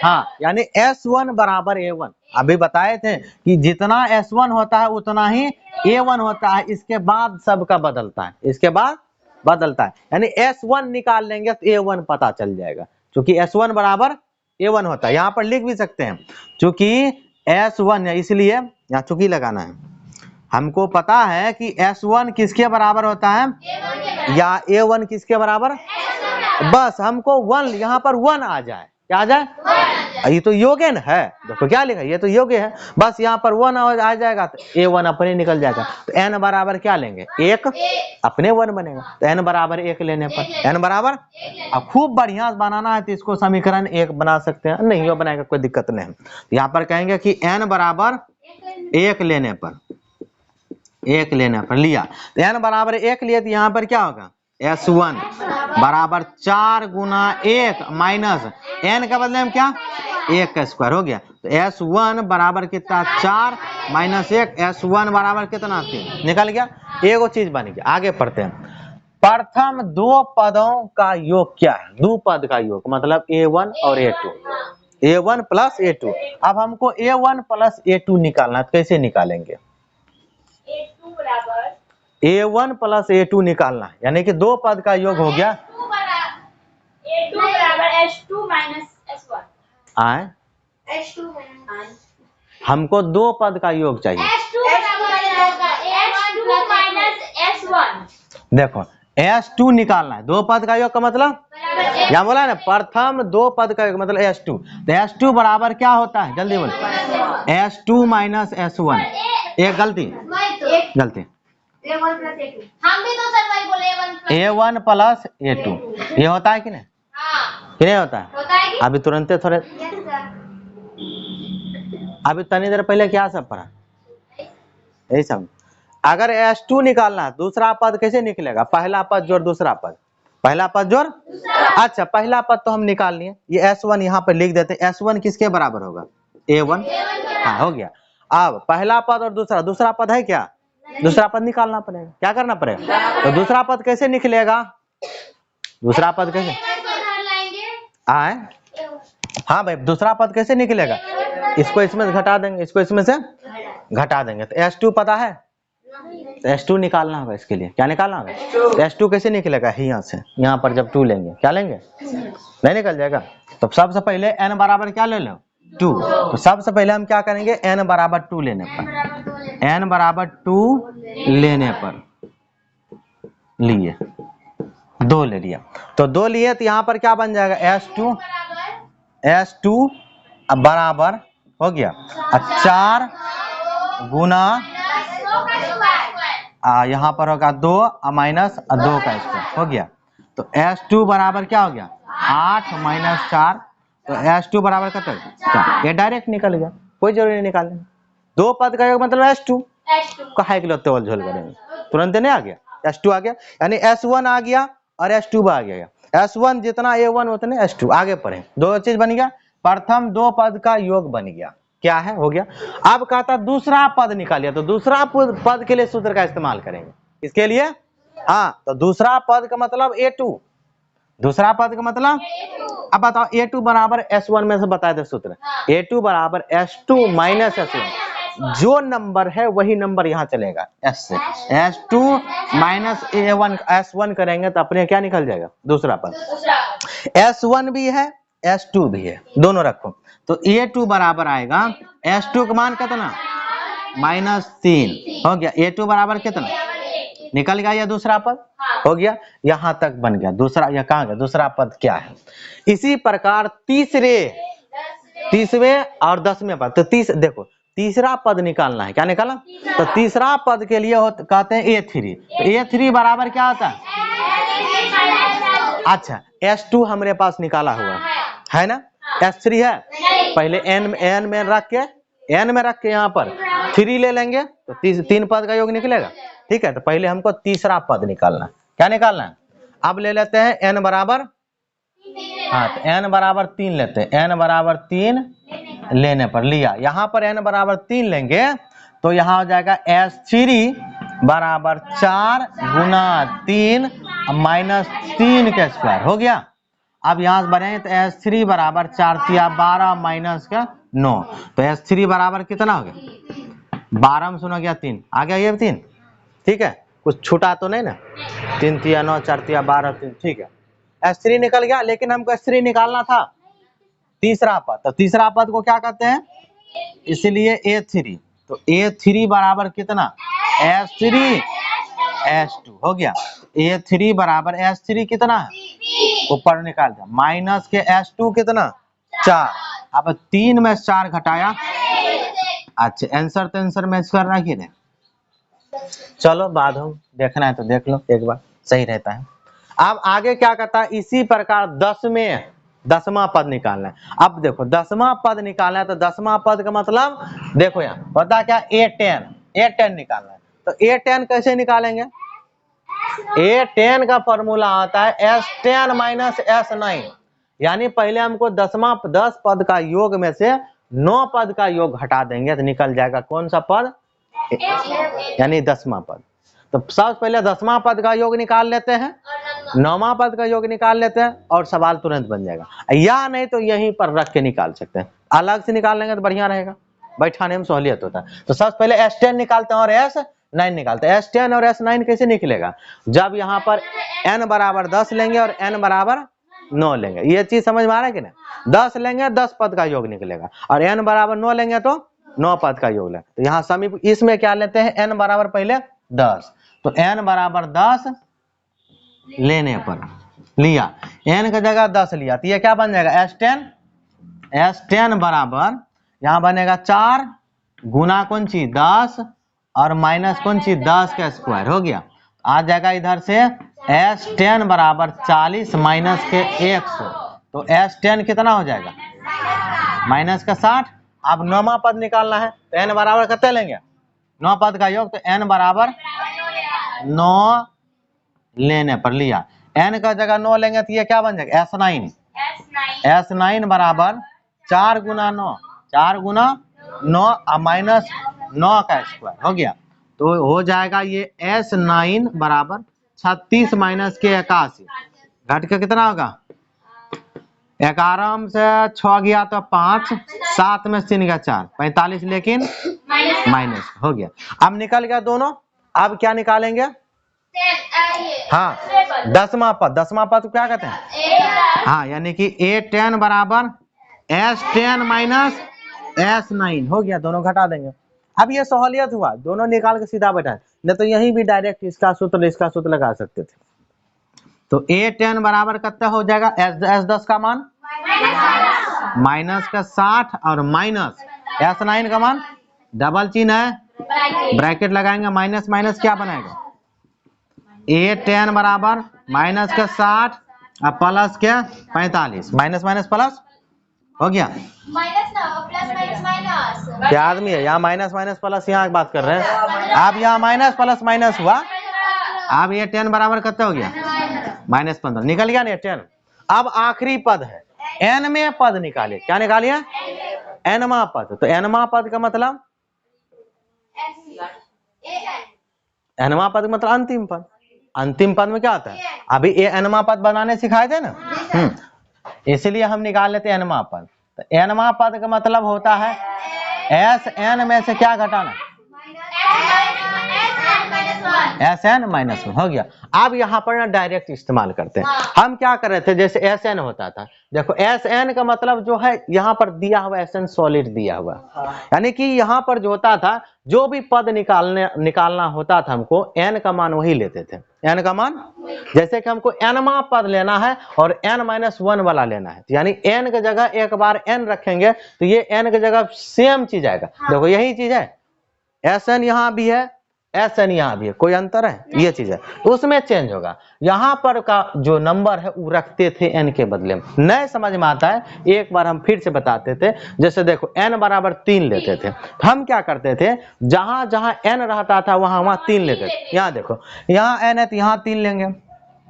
हाँ, यानी S1 बराबर A1। अभी बताए थे कि जितना S1 होता है उतना ही A1 होता है, इसके बाद सबका बदलता है, इसके बाद बदलता है। यानी S1 निकाल लेंगे तो A1 पता चल जाएगा, क्योंकि S1 बराबर A1 होता है। यहाँ पर लिख भी सकते हैं क्योंकि S1 है, इसलिए यहाँ चुकी लगाना है। हमको पता है कि S1 किसके बराबर होता है या A1 किसके बराबर, बस हमको 1 यहाँ पर 1 आ जाए। क्या आ जाए? ये तो योगेन है, देखो क्या लिखा है, ये तो योग्य है, बस यहाँ पर 1 आ जाएगा तो A1 अपने निकल जाएगा। तो n बराबर क्या लेंगे, 1, अपने 1 बनेगा। तो n बराबर 1 लेने पर n बराबर, अब खूब बढ़िया बनाना है तो इसको समीकरण 1 बना सकते हैं, नहीं हो बनाएगा कोई दिक्कत नहीं है। यहाँ पर कहेंगे कि n बराबर 1 लेने पर, 1 लेने पर लिया तो n बराबर 1 लिए तो यहाँ पर क्या होगा, S1 बराबर 4 गुना 1 माइनस n का बदले में क्या, 1 का स्क्वायर हो गया। तो S1 बराबर कितना, 4 माइनस 1, S1 बराबर कितना, 3 निकल गया। एगो चीज बन गया। आगे पढ़ते हैं। प्रथम दो पदों का योग क्या है, दो पद का योग मतलब A1 और A2, A1 प्लस A2। अब हमको A1 प्लस A2 निकालना है, तो कैसे निकालेंगे, A2 बराबर A1 प्लस A2 निकालना है, यानी कि दो पद का योग हो गया। A2 बराबर H2 माइनस S1। आए, H2 माइनस हमको दो पद का योग चाहिए। H2 बराबर H2 माइनस S1। देखो S2 निकालना है, दो पद का योग का मतलब, यहाँ बोला ना प्रथम दो पद का योग मतलब S2। तो S2 बराबर क्या होता है, जल्दी बोलो, S2 माइनस S1। एक गलती, गलती, हम भी तो सर वही बोले A1 प्लस A2, ये होता है कि नहीं, हाँ कि नहीं होता है। होता है कि अभी तुरंत थोड़े, अभी तनी देर पहले क्या सब पढ़ा, यही सब। अगर S2 निकालना है, दूसरा पद कैसे निकलेगा, पहला पद जोड़ दूसरा पद, पहला पद जोड़, अच्छा पहला पद तो हम निकाल लिए, ये S1 यहाँ पर लिख देते हैं। S1 किसके बराबर होगा, A1, हाँ हो गया। अब पहला पद और दूसरा, दूसरा पद है क्या, दूसरा पद निकालना पड़ेगा, क्या करना पड़ेगा, तो दूसरा पद कैसे निकलेगा, दूसरा पद कैसे आए, हाँ भाई दूसरा पद कैसे निकलेगा, इसको इसमें से घटा देंगे, इसको इसमें से घटा देंगे। तो S2 पता है, तो S2 निकालना होगा, इसके लिए क्या निकालना होगा, तो S2 कैसे निकलेगा, यहाँ से, यहाँ पर जब 2 लेंगे क्या लेंगे, नहीं निकल जाएगा। तो सबसे पहले n बराबर क्या ले लो, 2। तो सबसे पहले हम क्या करेंगे, n बराबर 2 लेने पर, n बराबर 2 लेने पर लिए, 2 ले लिया, तो 2 लिए तो यहाँ पर क्या बन जाएगा, S2 बराबर हो गया 4 गुना, यहाँ पर होगा 2 माइनस 2 का स्क्वायर हो गया। तो S2 बराबर क्या हो गया, 8 माइनस 4, तो S2 बराबर कितना, 4। ये डायरेक्ट निकल गया, कोई जरूरी नहीं निकालने, दो पद का योग मतलब S2 कहा के लिए तोल झोल करेंगे, तुरंत नहीं आ गया, S2 आ गया, यानी S1 आ गया और S2 आ गया। S1 जितना A1 उतने S2, आगे पढ़े, दो चीज बन गया, प्रथम दो पद का योग बन गया, क्या है, हो गया। अब कहता दूसरा पद निकालिए, तो दूसरा पद के लिए सूत्र का इस्तेमाल करेंगे, इसके लिए, हाँ तो दूसरा पद का मतलब A2, दूसरा पद का मतलब, अब बताओ A2 बराबर S1 में से बता दे सूत्र, A2 बराबर S2 माइनस S1, जो नंबर है वही नंबर यहाँ चलेगा S से, S2 माइनस A1 S1 करेंगे तो अपने क्या निकल जाएगा, दूसरा पद, S1 भी है S2 भी है, दोनों रखो। तो A2 बराबर आएगा, S2 का मान कितना, -3 हो गया, A2 बराबर कितना निकल गया, यह दूसरा पद हो गया, यहां तक बन गया दूसरा, यह कहां गया, दूसरा पद क्या है। इसी प्रकार तीसरे और 10वें पद, तो देखो तीसरा पद निकालना है, क्या निकालना, तो तीसरा पद के लिए कहते हैं A3, तो A3 बराबर क्या होता है, अच्छा S2 हमारे पास निकाला हुआ है ना, S3 है, पहले n में रख के यहाँ पर 3 ले लेंगे तो 3 पद का योग निकलेगा, ठीक है। तो पहले हमको तीसरा पद निकालना, क्या निकालना है, अब ले लेते हैं n बराबर, हाँ तो n बराबर 3 लेते हैं, n बराबर 3 लेने पर लिया, यहाँ पर n बराबर 3 लेंगे तो यहाँ हो जाएगा S3 बराबर 4 गुना 3 माइनस 3 का स्क्वायर हो गया। अब यहाँ से बढ़े तो S3 बराबर 4 तिया 12 माइनस का 9, तो S3 बराबर कितना हो गया, 12 में सुना गया 3 आ गया, ये 3 ठीक है, कुछ छूटा तो नहीं ना, 3 तिया 9 4 तिया 12 3, ठीक है, S3 निकल गया। लेकिन हमको S3 निकालना था तीसरा पद, तो तीसरा पद को क्या कहते हैं, इसलिए A3, तो A3 बराबर कितना, S3 S2 हो गया, A3 बराबर S3 कितना है, ऊपर निकाल दिया, माइनस के S2 कितना 4, अब 3 में 4 घटाया, अच्छा आंसर तो आंसर मैच कर रहा है कि नहीं? चलो बाद में देखना है तो देख लो एक बार, सही रहता है। अब आगे क्या करता है, इसी प्रकार 10वां पद निकालना है। अब देखो 10वां पद निकालना है तो 10वां पद का मतलब देखो यहाँ होता क्या, A10 निकालना है। तो A10 कैसे निकालेंगे? A10 का फॉर्मूला आता है S10 माइनस S9, यानी पहले हमको 10 पद का योग में से 9 पद का योग हटा देंगे तो निकल जाएगा कौन सा पद, यानी 10वां पद। तो सबसे पहले 10वां पद का योग निकाल लेते हैं, 9वां पद का योग निकाल लेते हैं और सवाल तुरंत बन जाएगा। या नहीं तो यहीं पर रख के निकाल सकते हैं, अलग से निकाल लेंगे तो बढ़िया रहेगा, बैठाने में सहूलियत होता है। तो सबसे पहले S10 निकालते हैं और S9 निकालते हैं। S10 और S9 कैसे निकलेगा, जब यहाँ पर n बराबर 10 लेंगे और n बराबर 9 लेंगे, ये चीज समझ में आ रहा है कि नहीं? 10 लेंगे 10 पद का योग निकलेगा और n बराबर 9 लेंगे तो 9 पद का योग लेंगे। तो यहाँ समीप इसमें क्या लेते हैं, n बराबर पहले 10, तो n बराबर 10 लेने पर लिया, n की जगह 10 लिया तो ये क्या बन जाएगा, S10 बराबर यहाँ बनेगा 4 गुना कौन सी 10 और माइनस कौन सी 10 का स्क्वायर हो गया। आ जाएगा इधर से S10 बराबर 40 माइनस के 100, तो S10 कितना हो जाएगा, माइनस का 60। अब 9वां पद निकालना है तो n बराबर कितने लेंगे, 9 पद का योग, तो n बराबर 9 लेने पर लिया, n का जगह 9 लेंगे तो ये क्या बन जाएगा, S9 बराबर 4 गुना 9, 4 गुना 9 माइनस 9 का स्क्वायर हो गया। तो हो जाएगा ये S9 बराबर 36 माइनस के 81, घट के कितना होगा, 11 से 6 गया तो 5, 7 में 3 गया 4, 45 लेकिन माइनस हो गया। अब निकल गया दोनों, अब क्या निकालेंगे, हाँ 10वां पद क्या कहते हैं, हाँ यानी कि A10 बराबर S10 माइनस S9 हो गया, दोनों घटा देंगे। अब ये सहूलियत हुआ, दोनों निकाल के सीधा बैठा, नहीं तो यहीं भी डायरेक्ट इसका सूत्र लगा सकते थे। तो A10 बराबर कितना हो जाएगा, S10 का मान माइनस का 60 और माइनस S9 का मान, डबल चिन्ह है ब्रैकेट लगाएंगे, माइनस माइनस क्या बनाएगा, A10 बराबर माइनस का 60 और प्लस क्या 45, माइनस माइनस प्लस हो गया, माइनस ना प्लस माइनस माइनस क्या आदमी है यहाँ, माइनस माइनस प्लस यहाँ बात कर रहे हैं। अब यहाँ माइनस प्लस माइनस हुआ, अब ये 10 बराबर कितना हो गया, -15 निकल गया ना 10। अब आखिरी पद है, n में पद निकालिए, क्या निकालिए, nवां पद। तो nवां पद का मतलब, nवां पद का मतलब अंतिम पद। अंतिम पद में क्या होता है, अभी ये nवां पद बनाने सिखाए थे ना, इसलिए हम निकाल लेते हैं nवां पद। तो nवां पद का मतलब होता है Sn में से क्या घटाना, Sn माइनस 1 हो गया। अब यहाँ पर ना डायरेक्ट इस्तेमाल करते हैं, हम क्या कर रहे थे, जैसे Sn होता था, देखो Sn का मतलब जो है यहाँ पर दिया हुआ Sn सॉलिड दिया हुआ, यानी कि यहाँ पर जो होता था, जो भी पद निकालना होता था हमको n का मान वही लेते थे, n का मान, जैसे कि हमको nवां पद लेना है और n-1 वाला लेना है, यानी n की जगह एक बार n रखेंगे तो ये n की जगह सेम चीज आएगा। देखो यही चीज है, Sn यहाँ भी है, Sn यहाँ भी है, कोई अंतर है, ये चीज है, तो उसमें चेंज होगा। यहाँ पर का जो नंबर है वो रखते थे n के बदले में, नए समझ में आता है, एक बार हम फिर से बताते थे। जैसे देखो n बराबर 3 लेते थे, हम क्या करते थे, जहां जहां n रहता था वहां वहां 3 लेते थे। यहाँ देखो यहाँ n है तो यहाँ 3 लेंगे,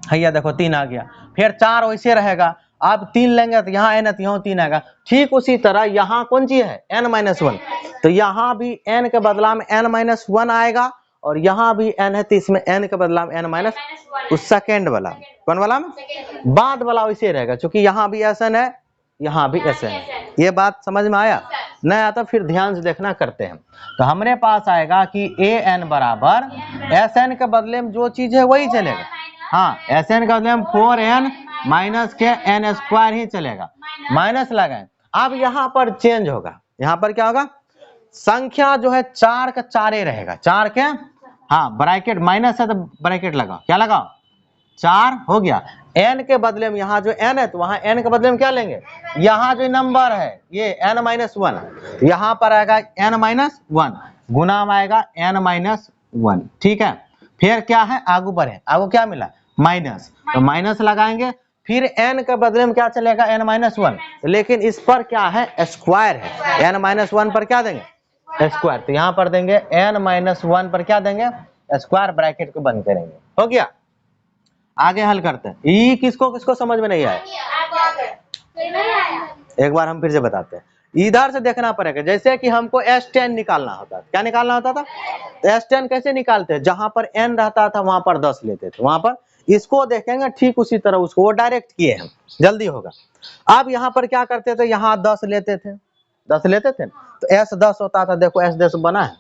भैया देखो 3 आ गया, फिर 4 वैसे रहेगा, अब 3 लेंगे तो यहाँ n है तो यहाँ 3 आएगा। ठीक उसी तरह यहाँ कौन सी है, n-1, तो यहाँ भी n के बदला में n-1 आएगा, और यहाँ भी n है तो इसमें n के बदला में n- उस सेकेंड वाला, कौन वाला में, बाद वाला वैसे रहेगा, क्योंकि यहाँ भी Sn है यहाँ भी Sn है। ये बात समझ में आया, नहीं आता फिर ध्यान से देखना करते हैं। तो हमारे पास आएगा कि An बराबर Sn के बदले में जो चीज है वही चलेगा, हाँ Sn के बदले में 4n माइनस के n स्क्वायर ही चलेगा, माइनस लगाए। अब यहाँ पर चेंज होगा, यहाँ पर क्या होगा, संख्या जो है 4 का 4 रहेगा, 4 के, हाँ ब्रैकेट माइनस है तो ब्रैकेट लगाओ, क्या लगाओ 4 हो गया। n के बदले में यहाँ जो n है तो वहां n के बदले में क्या लेंगे, यहाँ जो नंबर है ये n माइनस 1, यहाँ पर आएगा n माइनस 1 गुना में आएगा n माइनस 1। ठीक है, फिर क्या है आगू बढ़े, आगू क्या मिला माइनस, तो माइनस लगाएंगे, फिर n के बदले में क्या चलेगा n माइनस 1, लेकिन इस पर क्या है स्क्वायर है, n माइनस 1 पर क्या देंगे स्क्वायर, तो यहाँ पर देंगे n माइनस 1 पर क्या देंगे स्क्वायर, ब्रैकेट को बंद करेंगे। हो गया, आगे हल करते हैं। ये किसको किसको समझ में नहीं आया, एक बार हम फिर से बताते हैं। इधर से देखना पड़ेगा, जैसे कि हमको S10 निकालना होता था, क्या निकालना होता था, तो S10 कैसे निकालते हैं, जहां पर n रहता था वहां पर 10 लेते थे, वहां पर इसको देखेंगे ठीक उसी तरह उसको वो डायरेक्ट किए हैं, जल्दी होगा। अब यहाँ पर क्या करते थे, यहाँ 10 लेते थे, 10 लेते थे तो S 10 होता था, देखो S 10 बना है।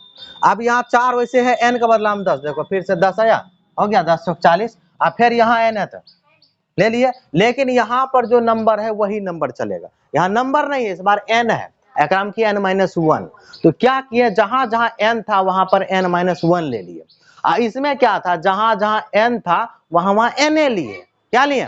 अब यहाँ 4 वैसे है, n का बदला में 10, देखो फिर से 10 आया, हो गया 10 × 40, अब फिर यहाँ n है तो ले लिए, लेकिन यहाँ पर जो नंबर है वही नंबर चलेगा, यहाँ नंबर नहीं है, इस बार n है, एकराम की n माइनस 1, तो क्या किए जहां जहां n था वहां पर n माइनस 1 ले लिए। इसमें क्या था, जहां जहां n था वहां वहां na लिए, क्या लिए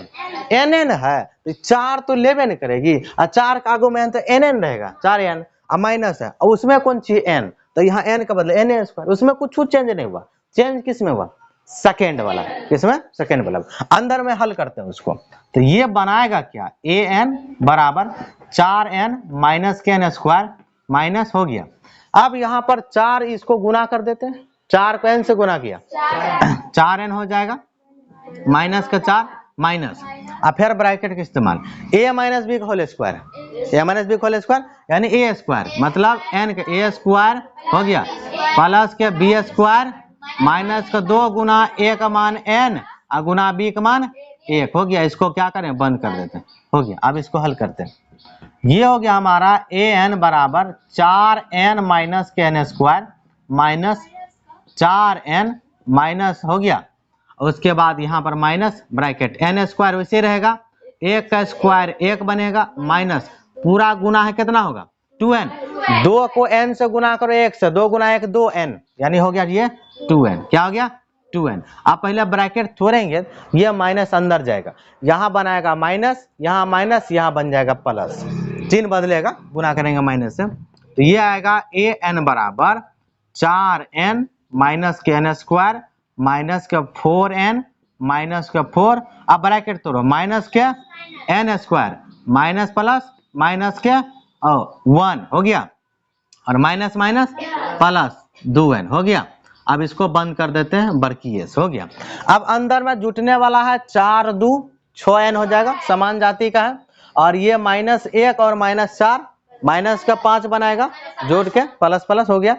nn है, तो 4 तो लेवे नहीं करेगी, और 4 का आगू में n तो nn रहेगा, 4n, और माइनस है, और उसमें कौन चाहिए n, तो यहाँ n का बदले na स्क्वायर, उसमें कुछ चेंज नहीं हुआ, चेंज किस में हुआ सेकेंड वाला, किसमें सेकेंड वाला, अंदर में हल करते हैं उसको, तो ये बनाएगा क्या an बराबर 4n माइनस के n स्क्वायर माइनस, हो गया। अब यहाँ पर 4 इसको गुना कर देते हैं, 4 को n से गुना किया 4n हो जाएगा, माइनस का 4 माइनस, अब फिर ब्रैकेट का इस्तेमाल, a माइनस बी का whole square, a minus B का होल स्क्वायर यानी a स्क्वायर, मतलब n का a स्क्वायर हो गया प्लस के b स्क्वायर माइनस का 2 गुना a का मान n और गुना b का मान 1, हो गया। इसको क्या करें बंद कर देते हैं, हो गया। अब इसको हल करते हैं, ये हो गया हमारा an बराबर 4n माइनस के n square minus 4n minus, हो गया, उसके बाद यहाँ पर माइनस ब्रैकेट n स्क्वायर वैसे रहेगा, 1 का स्क्वायर 1 बनेगा, माइनस पूरा गुना है कितना होगा 2n, 2 को n से गुना करो 1 से, 2 गुना 1 2n, यानी हो गया ये 2n, क्या हो गया 2n। आप पहले ब्रैकेट छोड़ेंगे, ये माइनस अंदर जाएगा, यहाँ बनाएगा माइनस, यहाँ माइनस, यहाँ बन जाएगा प्लस, चिन्ह बदलेगा, गुना करेंगे माइनस से, तो ये आएगा an बराबर 4n माइनस के n स्क्वायर माइनस के 4n माइनस के 4, अब ब्रैकेट तोड़ो, माइनस के n square minus plus minus के 1 हो गया, और माइनस माइनस प्लस 2n हो गया। अब इसको बंद कर देते हैं, बरकीस हो गया। अब अंदर में जुटने वाला है 4 2 6n हो जाएगा, समान जाति का है, और ये माइनस 1 और माइनस 4 माइनस का 5 बनाएगा, जोड़ के प्लस प्लस हो गया,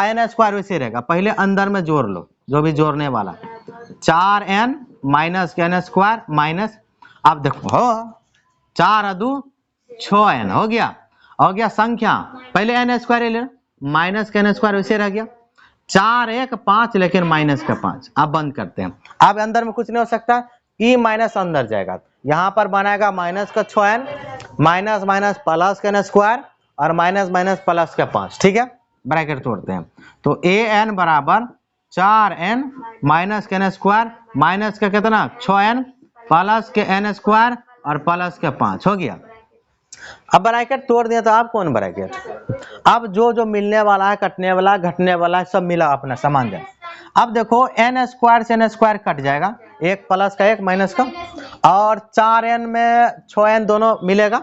n स्क्वायर वैसे रहेगा, पहले अंदर में जोड़ लो जो भी जोड़ने वाला, 4n माइनस के n स्क्वायर माइनस, अब देखो हो 4 2 6n हो गया, हो गया संख्या, पहले n स्क्वायर ले माइनस के n स्क्वायर वैसे रह गया, 4 1 5 लेकिन माइनस का 5, अब बंद करते हैं। अब अंदर में कुछ नहीं हो सकता, e माइनस अंदर जाएगा, यहाँ पर बनाएगा माइनस का 6n माइनस माइनस प्लस का n स्क्वायर और माइनस माइनस प्लस का 5, ठीक है, ब्रैकेट तोड़ते हैं, तो an बराबर 4n माइनस के n स्क्वायर माइनस का कितना 6n प्लस के n स्क्वायर और प्लस के 5 हो गया। अब ब्रैकेट तोड़ दिया तो आप कौन ब्रैकेट, अब जो जो मिलने वाला है, कटने वाला, घटने वाला, सब मिला अपना समान जाए। अब देखो n स्क्वायर से n स्क्वायर कट जाएगा, एक प्लस का एक माइनस का, और 4n में 6n दोनों मिलेगा,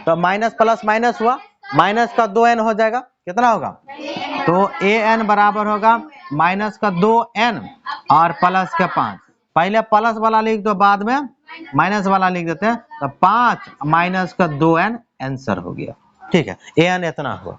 तो माइनस प्लस माइनस हुआ, माइनस का 2n हो जाएगा, कितना होगा, तो an बराबर होगा माइनस का 2n और प्लस का 5, पहले प्लस वाला लिख दो, बाद में माइनस वाला लिख देते हैं, तो 5 माइनस का 2n आंसर हो गया, ठीक है, an इतना हुआ।